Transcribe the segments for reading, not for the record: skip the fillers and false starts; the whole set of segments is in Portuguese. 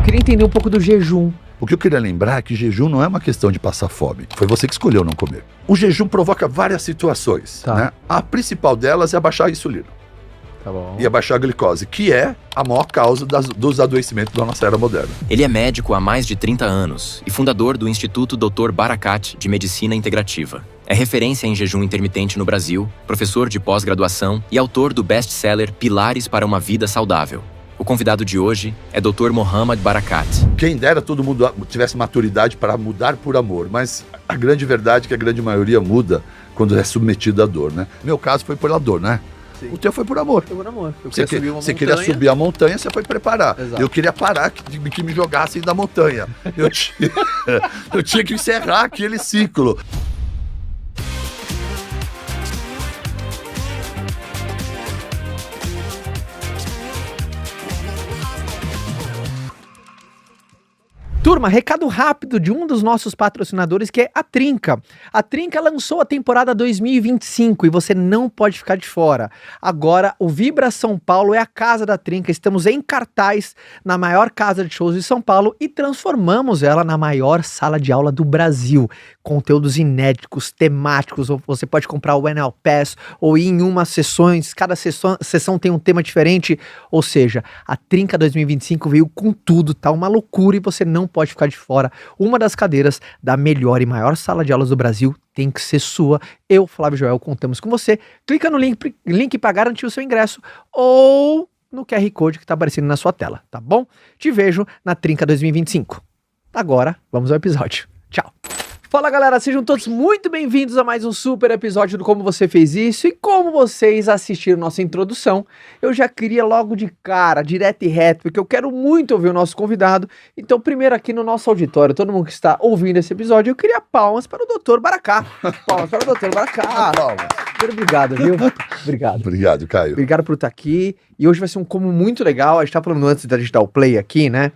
Queria entender um pouco do jejum. O que eu queria lembrar é que jejum não é uma questão de passar fome. Foi você que escolheu não comer. O jejum provoca várias situações, Tá. né? A principal delas é abaixar a insulina Tá bom. e abaixar a glicose, que é a maior causa dos adoecimentos da nossa era moderna. Ele é médico há mais de 30 anos e fundador do Instituto Dr. Barakat de Medicina Integrativa. É referência em jejum intermitente no Brasil, professor de pós-graduação e autor do best-seller Pilares para uma Vida Saudável. O convidado de hoje é Dr. Mohammad Barakat. Quem dera todo mundo tivesse maturidade para mudar por amor, mas a grande verdade é que a grande maioria muda quando é submetido à dor, né? Meu caso foi pela dor, né? Sim. O teu foi por amor. Foi por amor. Você queria subir a montanha, você foi preparar. Exato. Eu queria parar que me jogassem da montanha. Eu tinha que encerrar aquele ciclo. Turma, recado rápido de um dos nossos patrocinadores, que é a Trinca. A Trinca lançou a temporada 2025 e você não pode ficar de fora. Agora, o Vibra São Paulo é a casa da Trinca. Estamos em cartaz na maior casa de shows de São Paulo e transformamos ela na maior sala de aula do Brasil. Conteúdos inéditos, temáticos, ou você pode comprar o Annual Pass ou ir em umas sessões, cada sessão tem um tema diferente. Ou seja, a Trinca 2025 veio com tudo, tá uma loucura e você não pode ficar de fora. Uma das cadeiras da melhor e maior sala de aulas do Brasil tem que ser sua. Eu, Flávio Joel, contamos com você. Clica no link para garantir o seu ingresso ou no QR Code que está aparecendo na sua tela, tá bom? Te vejo na Trinca 2025. Agora, vamos ao episódio. Tchau! Fala galera, sejam todos muito bem-vindos a mais um super episódio do Como Você Fez Isso. E como vocês assistiram nossa introdução, eu já queria logo de cara, direto e reto, porque eu quero muito ouvir o nosso convidado. Então primeiro aqui no nosso auditório, todo mundo que está ouvindo esse episódio, eu queria palmas para o Dr. Barakat. Palmas para o Dr. Barakat. Palmas. Muito obrigado, viu? Obrigado. Obrigado, Caio. Obrigado por estar aqui. E hoje vai ser um como muito legal. A gente tá falando antes da gente dar o play aqui, né?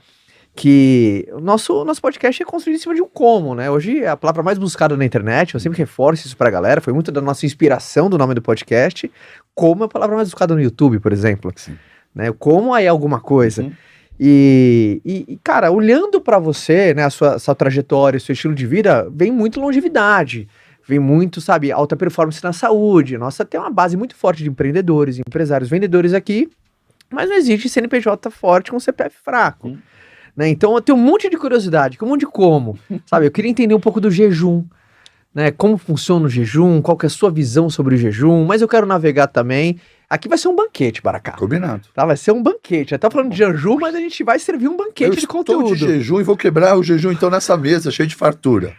Que o nosso podcast é construído em cima de um como, né? Hoje é a palavra mais buscada na internet, eu sempre reforço isso pra galera, foi muito da nossa inspiração do nome do podcast. Como é a palavra mais buscada no YouTube, por exemplo. Sim. Né? Como aí é alguma coisa. Uhum. E, cara, olhando pra você, né, a sua trajetória, o seu estilo de vida, vem muito longevidade. Vem muito, sabe, alta performance na saúde. Nossa, tem uma base muito forte de empreendedores, empresários, vendedores aqui, mas não existe CNPJ forte com CPF fraco. Né? Então eu tenho um monte de curiosidade, um monte de como, sabe? Eu queria entender um pouco do jejum, né? Como funciona o jejum, qual que é a sua visão sobre o jejum, mas eu quero navegar também. Aqui vai ser um banquete, Barakat. Combinado. Tá? Vai ser um banquete. Eu tô falando de jejum, mas a gente vai servir um banquete de conteúdo. Eu estou de jejum e vou quebrar o jejum então nessa mesa, cheio de fartura.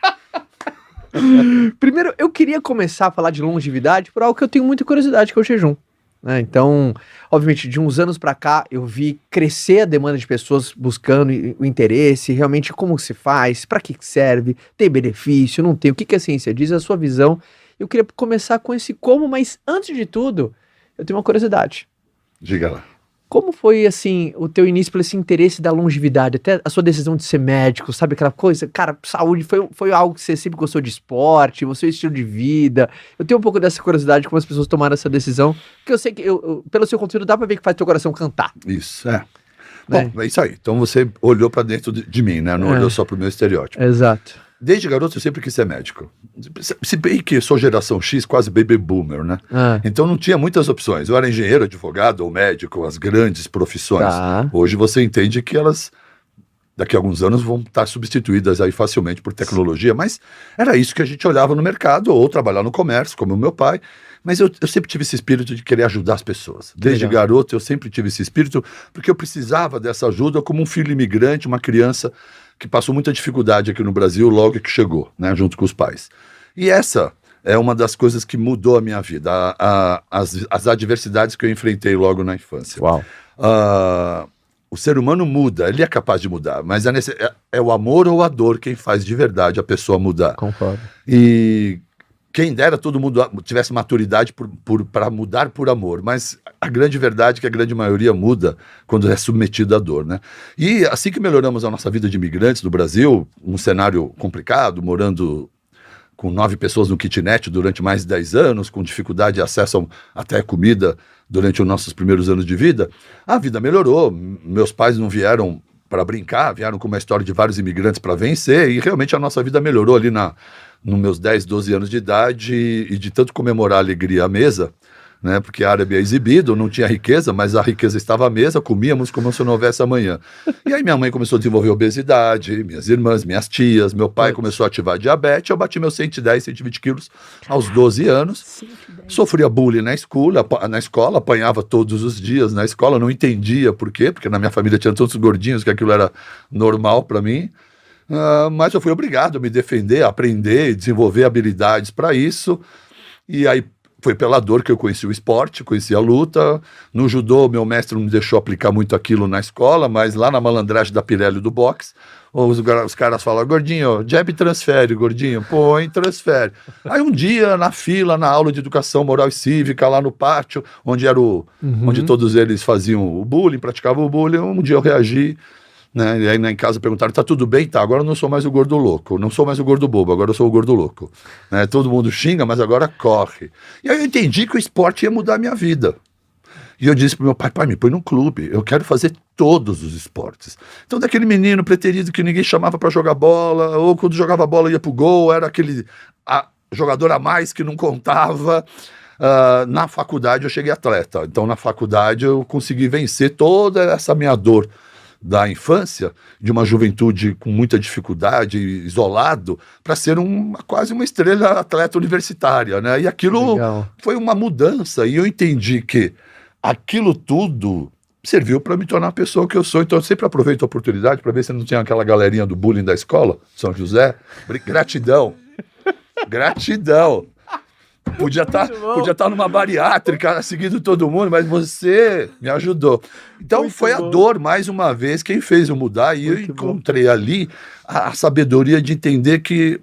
Primeiro, eu queria começar a falar de longevidade por algo que eu tenho muita curiosidade, que é o jejum. Né? Então, obviamente, de uns anos para cá, eu vi crescer a demanda de pessoas buscando o interesse, realmente como se faz, para que serve, tem benefício, não tem, o que a ciência diz, a sua visão. Eu queria começar com esse como, mas antes de tudo, eu tenho uma curiosidade. Diga lá. Como foi, assim, o teu início por esse interesse da longevidade, até a sua decisão de ser médico, sabe aquela coisa? Cara, saúde foi algo que você sempre gostou de esporte, o seu estilo de vida. Eu tenho um pouco dessa curiosidade como as pessoas tomaram essa decisão, porque eu sei que, pelo seu conteúdo, dá pra ver que faz teu coração cantar. Isso, é. Né? Bom, é isso aí. Então você olhou pra dentro de mim, né? Não olhou só pro meu estereótipo. Exato. Desde garoto eu sempre quis ser médico. Se bem que eu sou geração X, quase baby boomer, né? Então não tinha muitas opções. Eu era engenheiro, advogado ou médico, as grandes profissões. Tá. Hoje você entende que elas, daqui a alguns anos, vão estar substituídas aí facilmente por tecnologia. Mas era isso que a gente olhava no mercado, ou trabalhar no comércio, como o meu pai. Mas eu sempre tive esse espírito de querer ajudar as pessoas. Desde garoto eu sempre tive esse espírito, porque eu precisava dessa ajuda como um filho imigrante, uma criança que passou muita dificuldade aqui no Brasil logo que chegou, né, junto com os pais. E essa é uma das coisas que mudou a minha vida, as adversidades que eu enfrentei logo na infância. Uau. O ser humano muda, ele é capaz de mudar, mas é o amor ou a dor quem faz de verdade a pessoa mudar. Concordo. E quem dera todo mundo tivesse maturidade para mudar por amor, mas a grande verdade é que a grande maioria muda quando é submetido à dor, né? E assim que melhoramos a nossa vida de imigrantes do Brasil, um cenário complicado, morando com 9 pessoas no kitnet durante mais de 10 anos, com dificuldade de acesso até comida durante os nossos primeiros anos de vida, a vida melhorou. Meus pais não vieram para brincar, vieram com uma história de vários imigrantes para vencer, e realmente a nossa vida melhorou ali nos meus 10, 12 anos de idade, e de tanto comemorar a alegria à mesa, né, porque árabe é exibido, não tinha riqueza, mas a riqueza estava à mesa, comíamos como se não houvesse amanhã. E aí minha mãe começou a desenvolver obesidade, minhas irmãs, minhas tias, meu pai começou a ativar diabetes, eu bati meus 110, 120 quilos aos 12 anos, 110. Sofria bullying na escola, apanhava todos os dias na escola, não entendia por quê, porque na minha família tinha tantos gordinhos que aquilo era normal para mim, mas eu fui obrigado a me defender, a aprender e desenvolver habilidades para isso, e aí foi pela dor que eu conheci o esporte, conheci a luta. No judô, meu mestre não me deixou aplicar muito aquilo na escola, mas lá na malandragem da Pirelli do boxe, os caras falam, gordinho, jab transfere, gordinho, põe, transfere. Aí um dia, na fila, na aula de educação moral e cívica, lá no pátio, onde era onde todos eles faziam o bullying, praticavam o bullying, um dia eu reagi, né? E aí em casa perguntaram, tá tudo bem? Tá, agora eu não sou mais o gordo louco, não sou mais o gordo bobo, agora eu sou o gordo louco, né? Todo mundo xinga, mas agora corre. E aí eu entendi que o esporte ia mudar a minha vida. E eu disse pro meu pai, me põe num clube, eu quero fazer todos os esportes. Então daquele menino preterido que ninguém chamava para jogar bola, ou quando jogava bola ia pro gol, era aquele jogador a mais que não contava. Na faculdade eu cheguei atleta, então na faculdade eu consegui vencer toda essa minha dor da infância, de uma juventude com muita dificuldade, isolado, para ser quase uma estrela atleta universitária, né? E aquilo foi uma mudança, e eu entendi que aquilo tudo serviu para me tornar a pessoa que eu sou. Então eu sempre aproveito a oportunidade para ver se não tinha aquela galerinha do bullying da escola, São José. Gratidão. Gratidão. Podia estar numa bariátrica seguindo todo mundo, mas você me ajudou. Então muito foi bom. A dor, mais uma vez, quem fez eu mudar, e muito eu encontrei bom. Ali a sabedoria de entender que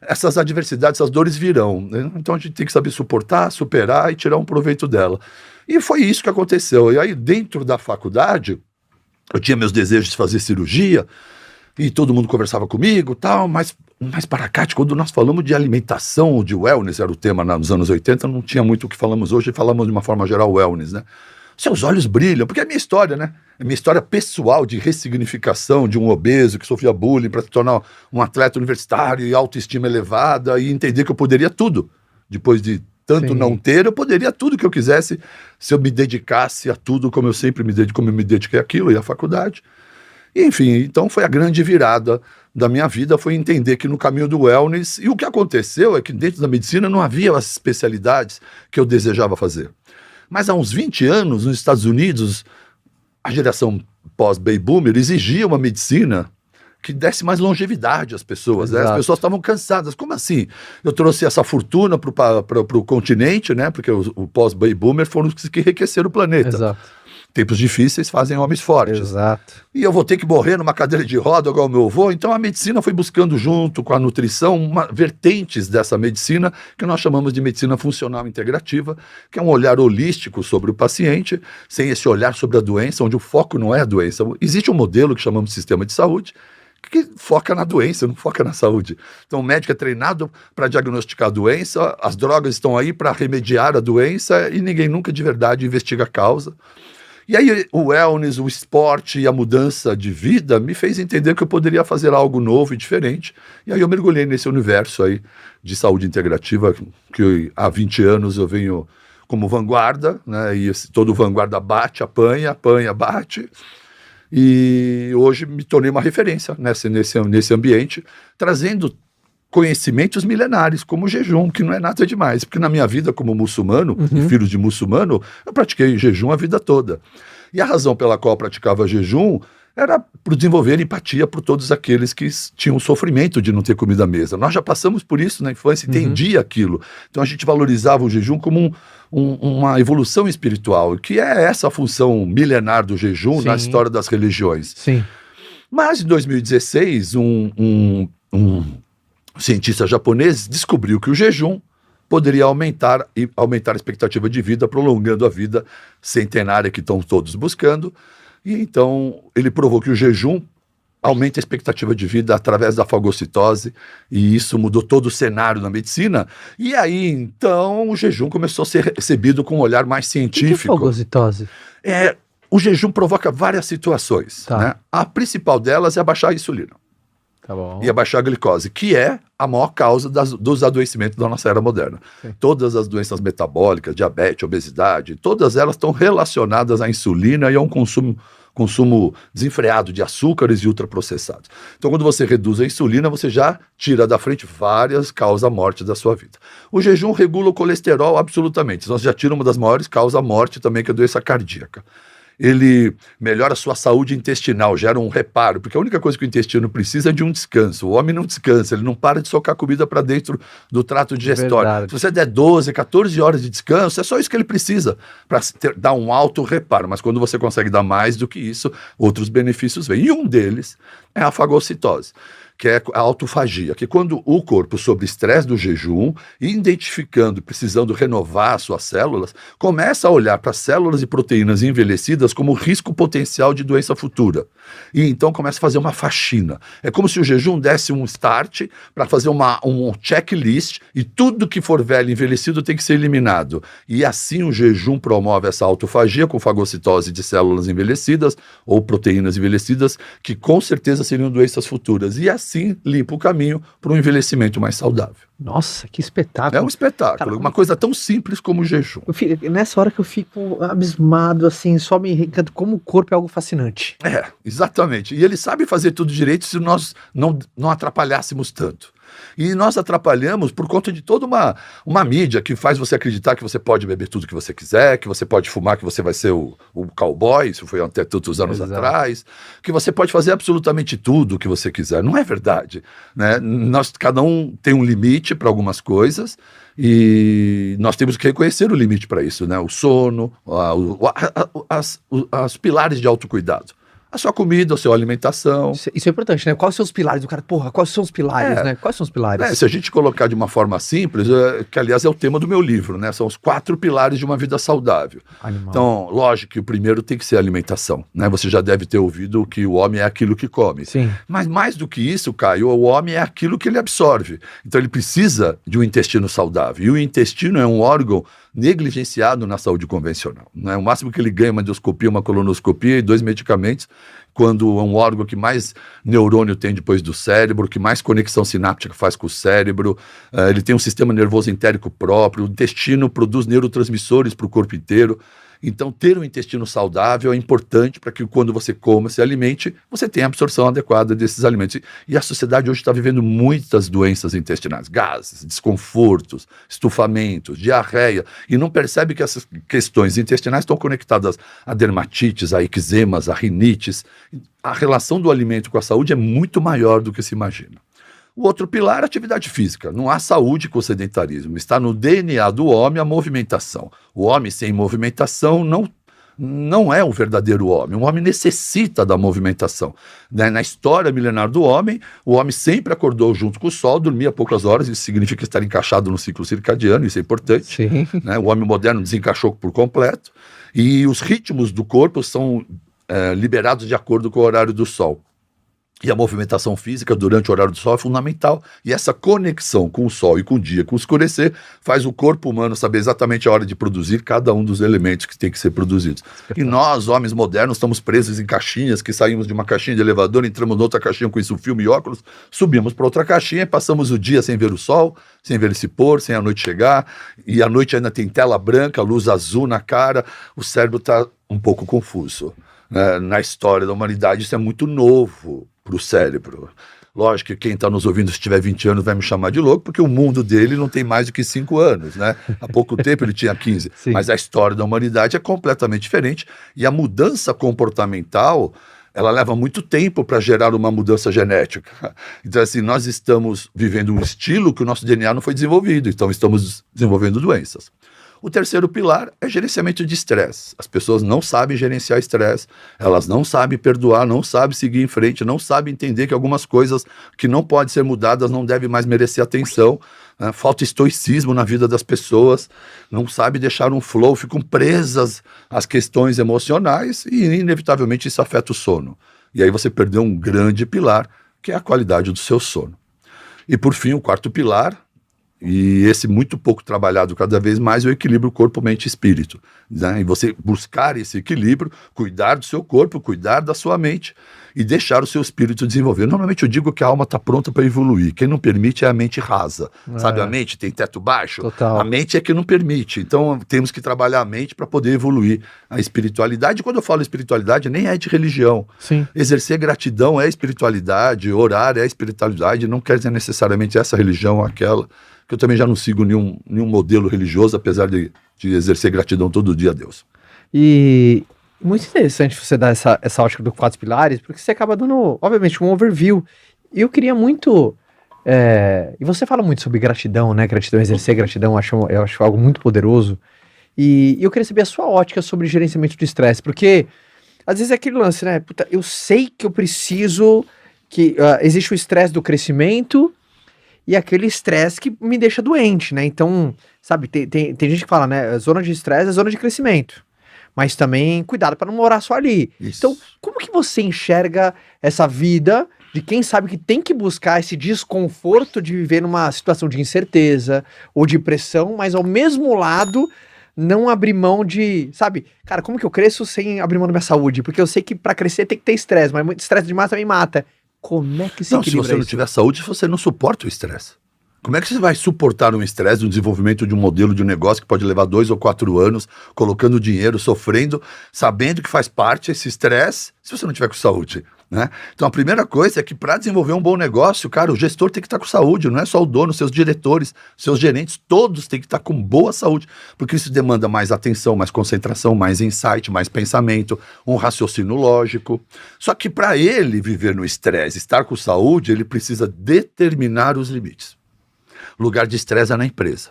essas adversidades, essas dores virão, né? Então a gente tem que saber suportar, superar e tirar um proveito dela. E foi isso que aconteceu. E aí dentro da faculdade, eu tinha meus desejos de fazer cirurgia, e todo mundo conversava comigo, tal, mas para cá, quando nós falamos de alimentação, de wellness, era o tema nos anos 80, não tinha muito o que falamos hoje, falamos de uma forma geral wellness, né? Seus olhos brilham, porque é a minha história, né? É a minha história pessoal de ressignificação de um obeso que sofria bullying para se tornar um atleta universitário e autoestima elevada, e entender que eu poderia tudo. Depois de tanto não ter, eu poderia tudo que eu quisesse se eu me dedicasse a tudo como eu sempre me dedico, como eu me dediquei àquilo e à faculdade. E, enfim, então foi a grande virada da minha vida, foi entender que no caminho do wellness, e o que aconteceu é que dentro da medicina não havia as especialidades que eu desejava fazer. Mas há uns 20 anos, nos Estados Unidos, a geração pós-baby boomer exigia uma medicina que desse mais longevidade às pessoas, né? As pessoas estavam cansadas. Como assim? Eu trouxe essa fortuna para o continente, né? Porque o pós-baby boomer foram os que enriqueceram o planeta. Exato. Tempos difíceis fazem homens fortes. Exato. E eu vou ter que morrer numa cadeira de roda igual o meu avô. Então a medicina foi buscando, junto com a nutrição, vertentes dessa medicina que nós chamamos de medicina funcional integrativa, que é um olhar holístico sobre o paciente, sem esse olhar sobre a doença, onde o foco não é a doença. Existe um modelo que chamamos de sistema de saúde, que foca na doença, não foca na saúde. Então o médico é treinado para diagnosticar a doença, as drogas estão aí para remediar a doença, e ninguém nunca de verdade investiga a causa. E aí o wellness, o esporte e a mudança de vida me fez entender que eu poderia fazer algo novo e diferente. E aí eu mergulhei nesse universo aí de saúde integrativa, que há 20 anos eu venho como vanguarda, né? E todo vanguarda bate, apanha, bate. E hoje me tornei uma referência nesse ambiente, trazendo conhecimentos milenares, como o jejum, que não é nada demais, porque na minha vida como muçulmano, e filho de muçulmano, eu pratiquei jejum a vida toda. E a razão pela qual eu praticava jejum era por desenvolver empatia por todos aqueles que tinham sofrimento de não ter comida à mesa. Nós já passamos por isso na infância, entendia aquilo. Então a gente valorizava o jejum como uma evolução espiritual, que é essa a função milenar do jejum na história das religiões. Sim. Mas em 2016, um cientista japonês descobriu que o jejum poderia aumentar a expectativa de vida, prolongando a vida centenária que estão todos buscando. E então ele provou que o jejum aumenta a expectativa de vida através da fagocitose, e isso mudou todo o cenário na medicina. E aí então o jejum começou a ser recebido com um olhar mais científico. O que é fagocitose? o jejum provoca várias situações, Tá. né? A principal delas é abaixar a insulina Tá bom. e abaixar a glicose, que é a maior causa dos adoecimentos da nossa era moderna. Sim. Todas as doenças metabólicas, diabetes, obesidade, todas elas estão relacionadas à insulina e a um consumo desenfreado de açúcares e ultraprocessados. Então, quando você reduz a insulina, você já tira da frente várias causas-morte da sua vida. O jejum regula o colesterol absolutamente. Nós já tira uma das maiores causas-morte também, que é a doença cardíaca. Ele melhora a sua saúde intestinal, gera um reparo, porque a única coisa que o intestino precisa é de um descanso. O homem não descansa, ele não para de socar comida para dentro do trato digestório. Verdade. Se você der 12, 14 horas de descanso, é só isso que ele precisa para dar um alto reparo. Mas quando você consegue dar mais do que isso, outros benefícios vêm. E um deles é a fagocitose, que é a autofagia, que quando o corpo, sob estresse do jejum, identificando, precisando renovar suas células, começa a olhar para células e proteínas envelhecidas como risco potencial de doença futura. E então começa a fazer uma faxina. É como se o jejum desse um start para fazer um checklist e tudo que for velho e envelhecido tem que ser eliminado. E assim o jejum promove essa autofagia com fagocitose de células envelhecidas ou proteínas envelhecidas, que com certeza seriam doenças futuras. E assim limpa o caminho para um envelhecimento mais saudável. Nossa, que espetáculo. É um espetáculo, Cara, uma coisa tão simples como o jejum. Nessa hora que eu fico abismado, assim, só me encanto como o corpo é algo fascinante. É, exatamente. E ele sabe fazer tudo direito se nós não atrapalhássemos tanto. E nós atrapalhamos por conta de toda uma mídia que faz você acreditar que você pode beber tudo que você quiser, que você pode fumar, que você vai ser o cowboy, isso foi até tantos anos Exato. atrás, que você pode fazer absolutamente tudo o que você quiser. Não é verdade, né? Cada um tem um limite para algumas coisas e nós temos que reconhecer o limite para isso, né? O sono, os pilares de autocuidado. A sua comida, a sua alimentação. Isso é importante, né? Quais são os pilares do cara? Porra, quais são os pilares, É. né? Quais são os pilares? Se a gente colocar de uma forma simples, que aliás é o tema do meu livro, né? São os 4 pilares de uma vida saudável. Animal. Então, lógico que o primeiro tem que ser a alimentação, né? Você já deve ter ouvido que o homem é aquilo que come. Sim. Mas mais do que isso, Caio, o homem é aquilo que ele absorve. Então ele precisa de um intestino saudável. E o intestino é um órgão negligenciado na saúde convencional, né? O máximo que ele ganha é uma endoscopia, uma colonoscopia e 2 medicamentos, quando é um órgão que mais neurônio tem depois do cérebro, que mais conexão sináptica faz com o cérebro, ele tem um sistema nervoso entérico próprio, o intestino produz neurotransmissores para o corpo inteiro. Então, ter um intestino saudável é importante para que quando você coma, se alimente, você tenha a absorção adequada desses alimentos. E a sociedade hoje está vivendo muitas doenças intestinais, gases, desconfortos, estufamentos, diarreia, e não percebe que essas questões intestinais estão conectadas a dermatites, a eczemas, a rinites. A relação do alimento com a saúde é muito maior do que se imagina. O outro pilar é a atividade física. Não há saúde com o sedentarismo. Está no DNA do homem a movimentação. O homem sem movimentação não é um verdadeiro homem. O homem necessita da movimentação. Na história milenar do homem, o homem sempre acordou junto com o sol, dormia poucas horas, isso significa estar encaixado no ciclo circadiano, isso é importante. Sim. Né? O homem moderno desencaixou por completo. E os ritmos do corpo são liberados de acordo com o horário do sol. E a movimentação física durante o horário do sol é fundamental. E essa conexão com o sol e com o dia, com o escurecer, faz o corpo humano saber exatamente a hora de produzir cada um dos elementos que tem que ser produzidos. E nós, homens modernos, estamos presos em caixinhas, que saímos de uma caixinha de elevador, entramos noutra caixinha com isso, filme e óculos, subimos para outra caixinha e passamos o dia sem ver o sol, sem ver ele se pôr, sem a noite chegar. E à noite ainda tem tela branca, luz azul na cara, o cérebro está um pouco confuso. Na história da humanidade, isso é muito novo para o cérebro. Lógico que quem está nos ouvindo, se tiver 20 anos, vai me chamar de louco, porque o mundo dele não tem mais do que 5 anos, né? Há pouco tempo ele tinha 15. Sim. Mas a história da humanidade é completamente diferente. E a mudança comportamental, ela leva muito tempo para gerar uma mudança genética. Então, assim, nós estamos vivendo um estilo que o nosso DNA não foi desenvolvido, então estamos desenvolvendo doenças. O terceiro pilar é gerenciamento de estresse. As pessoas não sabem gerenciar estresse, elas não sabem perdoar, não sabem seguir em frente, não sabem entender que algumas coisas que não podem ser mudadas não devem mais merecer atenção. Né? Falta estoicismo na vida das pessoas, não sabem deixar um flow, ficam presas às questões emocionais e, inevitavelmente, isso afeta o sono. E aí você perdeu um grande pilar, que é a qualidade do seu sono. E, por fim, o quarto pilar E esse muito pouco trabalhado cada vez mais é o equilíbrio corpo, mente e espírito, né? E você buscar esse equilíbrio, cuidar do seu corpo, cuidar da sua mente e deixar o seu espírito desenvolver. Normalmente eu digo que a alma está pronta para evoluir. Quem não permite é a mente rasa. Sabe, a mente tem teto baixo? Total. A mente é que não permite. Então temos que trabalhar a mente para poder evoluir a espiritualidade. Quando eu falo espiritualidade, nem é de religião. Sim. Exercer gratidão é espiritualidade, orar é espiritualidade, não quer dizer necessariamente essa religião ou aquela, que eu também já não sigo nenhum modelo religioso, apesar de exercer gratidão todo dia a Deus. E muito interessante você dar essa ótica dos 4 pilares, porque você acaba dando, obviamente, um overview. E eu queria muito... e você fala muito sobre gratidão, né? Gratidão, exercer gratidão, eu acho algo muito poderoso. E eu queria saber a sua ótica sobre gerenciamento de estresse, porque às vezes é aquele lance, né? Puta, eu sei que eu preciso... que existe o estresse do crescimento e aquele estresse que me deixa doente, né? Então, sabe, tem gente que fala, né? Zona de estresse é zona de crescimento. Mas também cuidado para não morar só ali. Isso. Então, como que você enxerga essa vida de quem sabe que tem que buscar esse desconforto de viver numa situação de incerteza ou de pressão, mas ao mesmo lado não abrir mão de, sabe? Cara, como que eu cresço sem abrir mão da minha saúde? Porque eu sei que para crescer tem que ter estresse, mas muito estresse demais também mata. Como é que se Não, se equilibra você não isso? tiver saúde, você não suporta o estresse. Como é que você vai suportar um estresse, o desenvolvimento de um modelo de um negócio que pode levar 2 ou 4 anos, colocando dinheiro, sofrendo, sabendo que faz parte esse estresse, se você não tiver com saúde, né? Então a primeira coisa é que para desenvolver um bom negócio, cara, o gestor tem que estar com saúde, não é só o dono, seus diretores, seus gerentes, todos têm que estar com boa saúde, porque isso demanda mais atenção, mais concentração, mais insight, mais pensamento, um raciocínio lógico. Só que para ele viver no estresse, estar com saúde, ele precisa determinar os limites. Lugar de estresse é na empresa,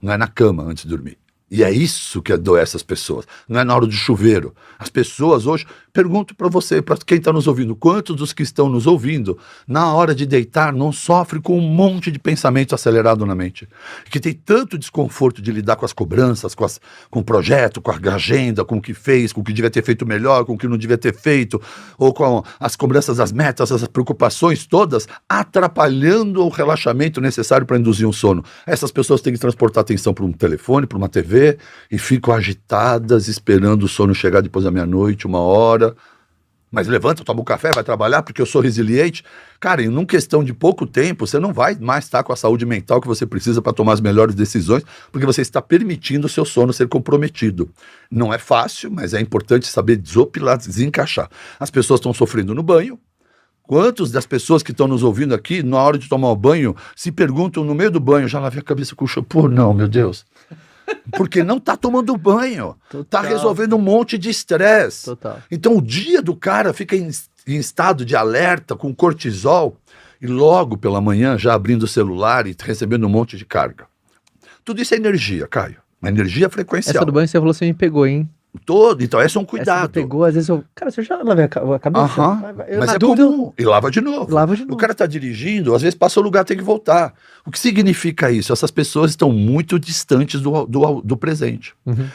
não é na cama antes de dormir. E é isso que adoece as pessoas, não é na hora do chuveiro. As pessoas hoje, pergunto para você, para quem está nos ouvindo, quantos dos que estão nos ouvindo, na hora de deitar, não sofre com um monte de pensamento acelerado na mente? Que tem tanto desconforto de lidar com as cobranças, com o projeto, com a agenda, com o que fez, com o que devia ter feito melhor, com o que não devia ter feito, ou com as cobranças das metas, as preocupações todas, atrapalhando o relaxamento necessário para induzir um sono. Essas pessoas têm que transportar atenção para um telefone, para uma TV, e ficam agitadas, esperando o sono chegar depois da meia-noite, 1h. Mas levanta, toma um café, vai trabalhar porque eu sou resiliente. Cara, em uma questão de pouco tempo, você não vai mais estar com a saúde mental que você precisa para tomar as melhores decisões, porque você está permitindo o seu sono ser comprometido. Não é fácil, mas é importante saber desopilar, desencaixar. As pessoas estão sofrendo no banho. Quantas das pessoas que estão nos ouvindo aqui, na hora de tomar o banho, se perguntam no meio do banho, já lavei a cabeça com o shampoo? Não, meu Deus. Porque não está tomando banho, está resolvendo um monte de estresse. Então o dia do cara fica em estado de alerta com cortisol e logo pela manhã já abrindo o celular e recebendo um monte de carga. Tudo isso é energia, Caio. Uma energia frequencial. Essa do banho você falou, você me pegou, hein? Então esse é um cuidado. Essa pegou, às vezes cara, você já lavei a cabeça? Mas é comum, e lava de novo. O cara tá dirigindo, às vezes passa o lugar, tem que voltar. O que significa isso? Essas pessoas estão muito distantes do presente.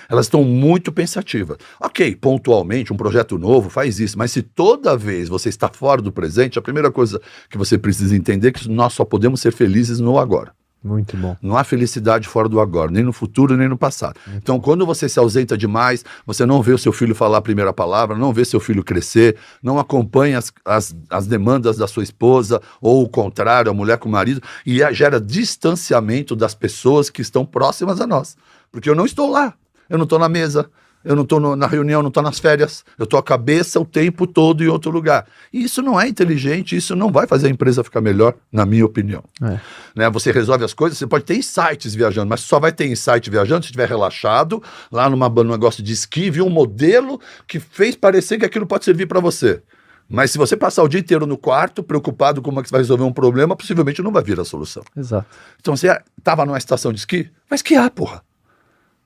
Elas estão muito pensativas. Ok, pontualmente, um projeto novo faz isso, mas se toda vez você está fora do presente, a primeira coisa que você precisa entender é que nós só podemos ser felizes no agora. Muito bom. Não há felicidade fora do agora, nem no futuro, nem no passado. Então, quando você se ausenta demais, você não vê o seu filho falar a primeira palavra, não vê seu filho crescer, não acompanha as demandas da sua esposa, ou o contrário, a mulher com o marido, e gera distanciamento das pessoas que estão próximas a nós. Porque eu não estou lá, eu não estou na mesa, eu não estou na reunião, não estou nas férias, eu estou a cabeça o tempo todo em outro lugar. E isso não é inteligente, isso não vai fazer a empresa ficar melhor, na minha opinião. Né? Você resolve as coisas, você pode ter insights viajando, mas só vai ter insight viajando se estiver relaxado, lá num negócio de esqui, viu um modelo que fez parecer que aquilo pode servir para você. Mas se você passar o dia inteiro no quarto, preocupado com como é que você vai resolver um problema, possivelmente não vai vir a solução. Exato. Então você estava numa estação de esqui, vai esquiar, porra.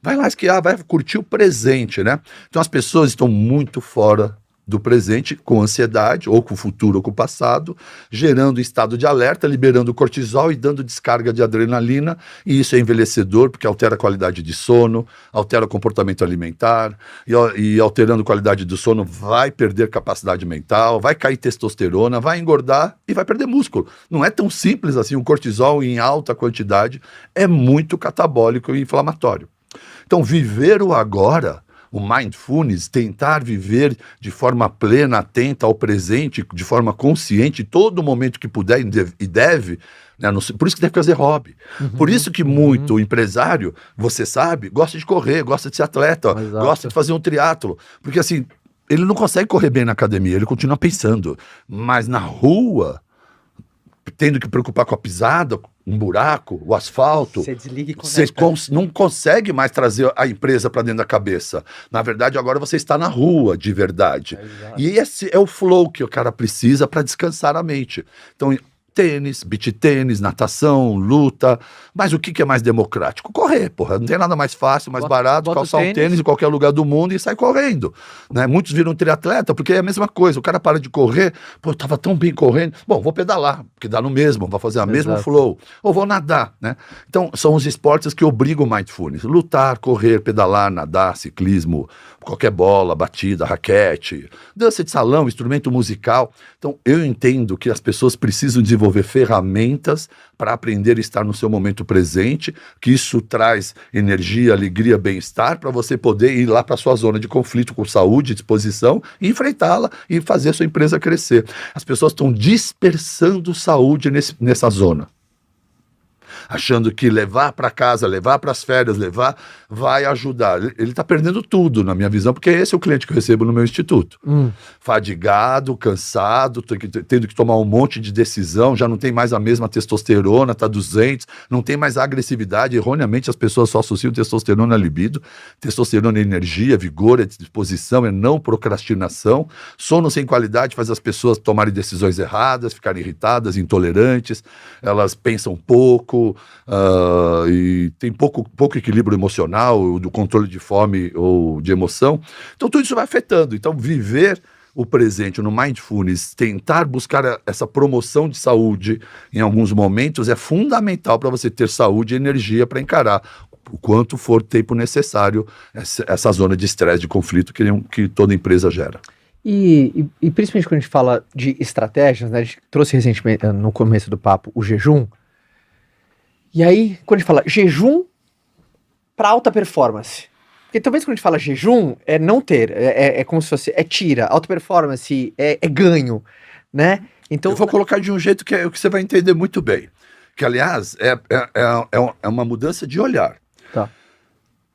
Vai lá esquiar, vai curtir o presente, né? Então as pessoas estão muito fora do presente com ansiedade, ou com o futuro ou com o passado, gerando estado de alerta, liberando cortisol e dando descarga de adrenalina, e isso é envelhecedor porque altera a qualidade de sono, altera o comportamento alimentar, e alterando a qualidade do sono vai perder capacidade mental, vai cair testosterona, vai engordar e vai perder músculo. Não é tão simples assim, o cortisol em alta quantidade é muito catabólico e inflamatório. Então, viver o agora, o mindfulness, tentar viver de forma plena, atenta ao presente, de forma consciente, todo momento que puder e deve, né? Por isso que deve fazer hobby. Por isso que muito empresário, você sabe, gosta de correr, gosta de ser atleta, gosta de fazer um triatlo. Porque assim, ele não consegue correr bem na academia, ele continua pensando. Mas na rua, tendo que preocupar com a pisada, um buraco, o asfalto, Você desliga e você não consegue mais trazer a empresa para dentro da cabeça. Na verdade, agora você está na rua de verdade. E esse é o flow que o cara precisa para descansar a mente. Então, tênis, beach tênis, natação, luta. Mas o que é mais democrático? Correr, porra. Não tem nada mais fácil, mais barato, calçar um tênis em qualquer lugar do mundo e sair correndo. Né? Muitos viram triatleta porque é a mesma coisa. O cara para de correr, pô, eu tava tão bem correndo. Bom, vou pedalar, porque dá no mesmo, vou fazer a mesma flow. Ou vou nadar, né? Então, são os esportes que obrigam o mindfulness. Lutar, correr, pedalar, nadar, ciclismo, qualquer bola, batida, raquete, dança de salão, instrumento musical. Então, eu entendo que as pessoas precisam desenvolver ferramentas para aprender a estar no seu momento presente, que isso traz energia, alegria, bem-estar, para você poder ir lá para a sua zona de conflito com saúde, disposição, e enfrentá-la e fazer a sua empresa crescer. As pessoas estão dispersando saúde nessa zona. Achando que levar para casa, levar para as férias, vai ajudar. Ele está perdendo tudo, na minha visão, porque esse é o cliente que eu recebo no meu instituto. Fadigado, cansado, tendo que tomar um monte de decisão, já não tem mais a mesma testosterona, está 200, não tem mais a agressividade. Erroneamente, as pessoas só associam testosterona a libido. Testosterona é energia, vigor, é disposição, é não procrastinação. Sono sem qualidade faz as pessoas tomarem decisões erradas, ficarem irritadas, intolerantes, elas pensam pouco, e tem pouco equilíbrio emocional, do controle de fome ou de emoção. Então tudo isso vai afetando. Então viver o presente no mindfulness, tentar buscar essa promoção de saúde em alguns momentos é fundamental para você ter saúde e energia para encarar o quanto for tempo necessário essa zona de estresse, de conflito que toda empresa gera. E principalmente quando a gente fala de estratégias, né, a gente trouxe recentemente, no começo do papo, o jejum. E aí, quando a gente fala jejum para alta performance, porque talvez quando a gente fala jejum, é não ter, é como se fosse, é alta performance é ganho, né? Então, eu vou colocar de um jeito que você vai entender muito bem, que aliás é uma mudança de olhar. Tá.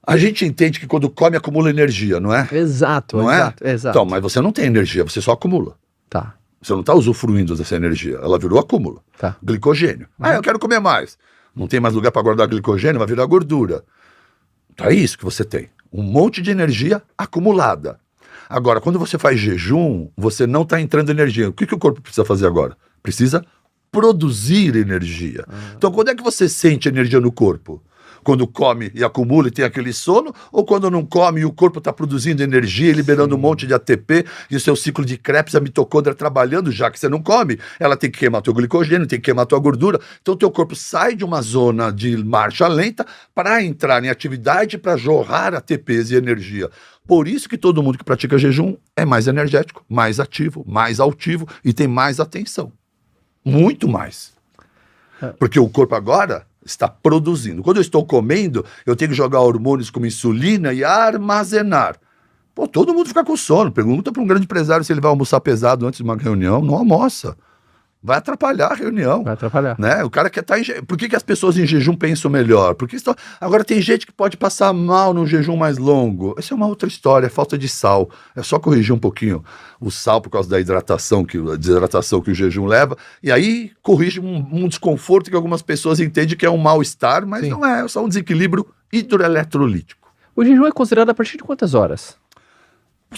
A gente entende que quando come acumula energia, não é? Exato, não exato. Então, mas você não tem energia, você só acumula. Tá. Você não está usufruindo dessa energia, ela virou acúmulo. Tá. Glicogênio. Eu quero comer mais. Não tem mais lugar para guardar glicogênio, vai virar gordura. Então é isso que você tem. Um monte de energia acumulada. Agora, quando você faz jejum, você não está entrando energia. O que o corpo precisa fazer agora? Precisa produzir energia. Então, quando é que você sente energia no corpo? Quando come e acumula e tem aquele sono, ou quando não come e o corpo está produzindo energia e liberando um monte de ATP e o seu ciclo de Krebs, a mitocôndria trabalhando, já que você não come, ela tem que queimar teu glicogênio, tem que queimar tua gordura, então o teu corpo sai de uma zona de marcha lenta para entrar em atividade, para jorrar ATPs e energia. Por isso que todo mundo que pratica jejum é mais energético, mais ativo, mais altivo e tem mais atenção. Muito mais. Porque o corpo agora está produzindo. Quando eu estou comendo, eu tenho que jogar hormônios como insulina e armazenar. Pô, todo mundo fica com sono. Pergunta para um grande empresário se ele vai almoçar pesado antes de uma reunião. Não almoça. Vai atrapalhar a reunião. Vai atrapalhar. Né? O cara quer estar Por que as pessoas em jejum pensam melhor? Porque agora tem gente que pode passar mal num jejum mais longo. Essa é uma outra história, é falta de sal. É só corrigir um pouquinho o sal por causa da desidratação que o jejum leva. E aí corrige um desconforto que algumas pessoas entendem que é um mal-estar, mas não é só um desequilíbrio hidroeletrolítico. O jejum é considerado a partir de quantas horas?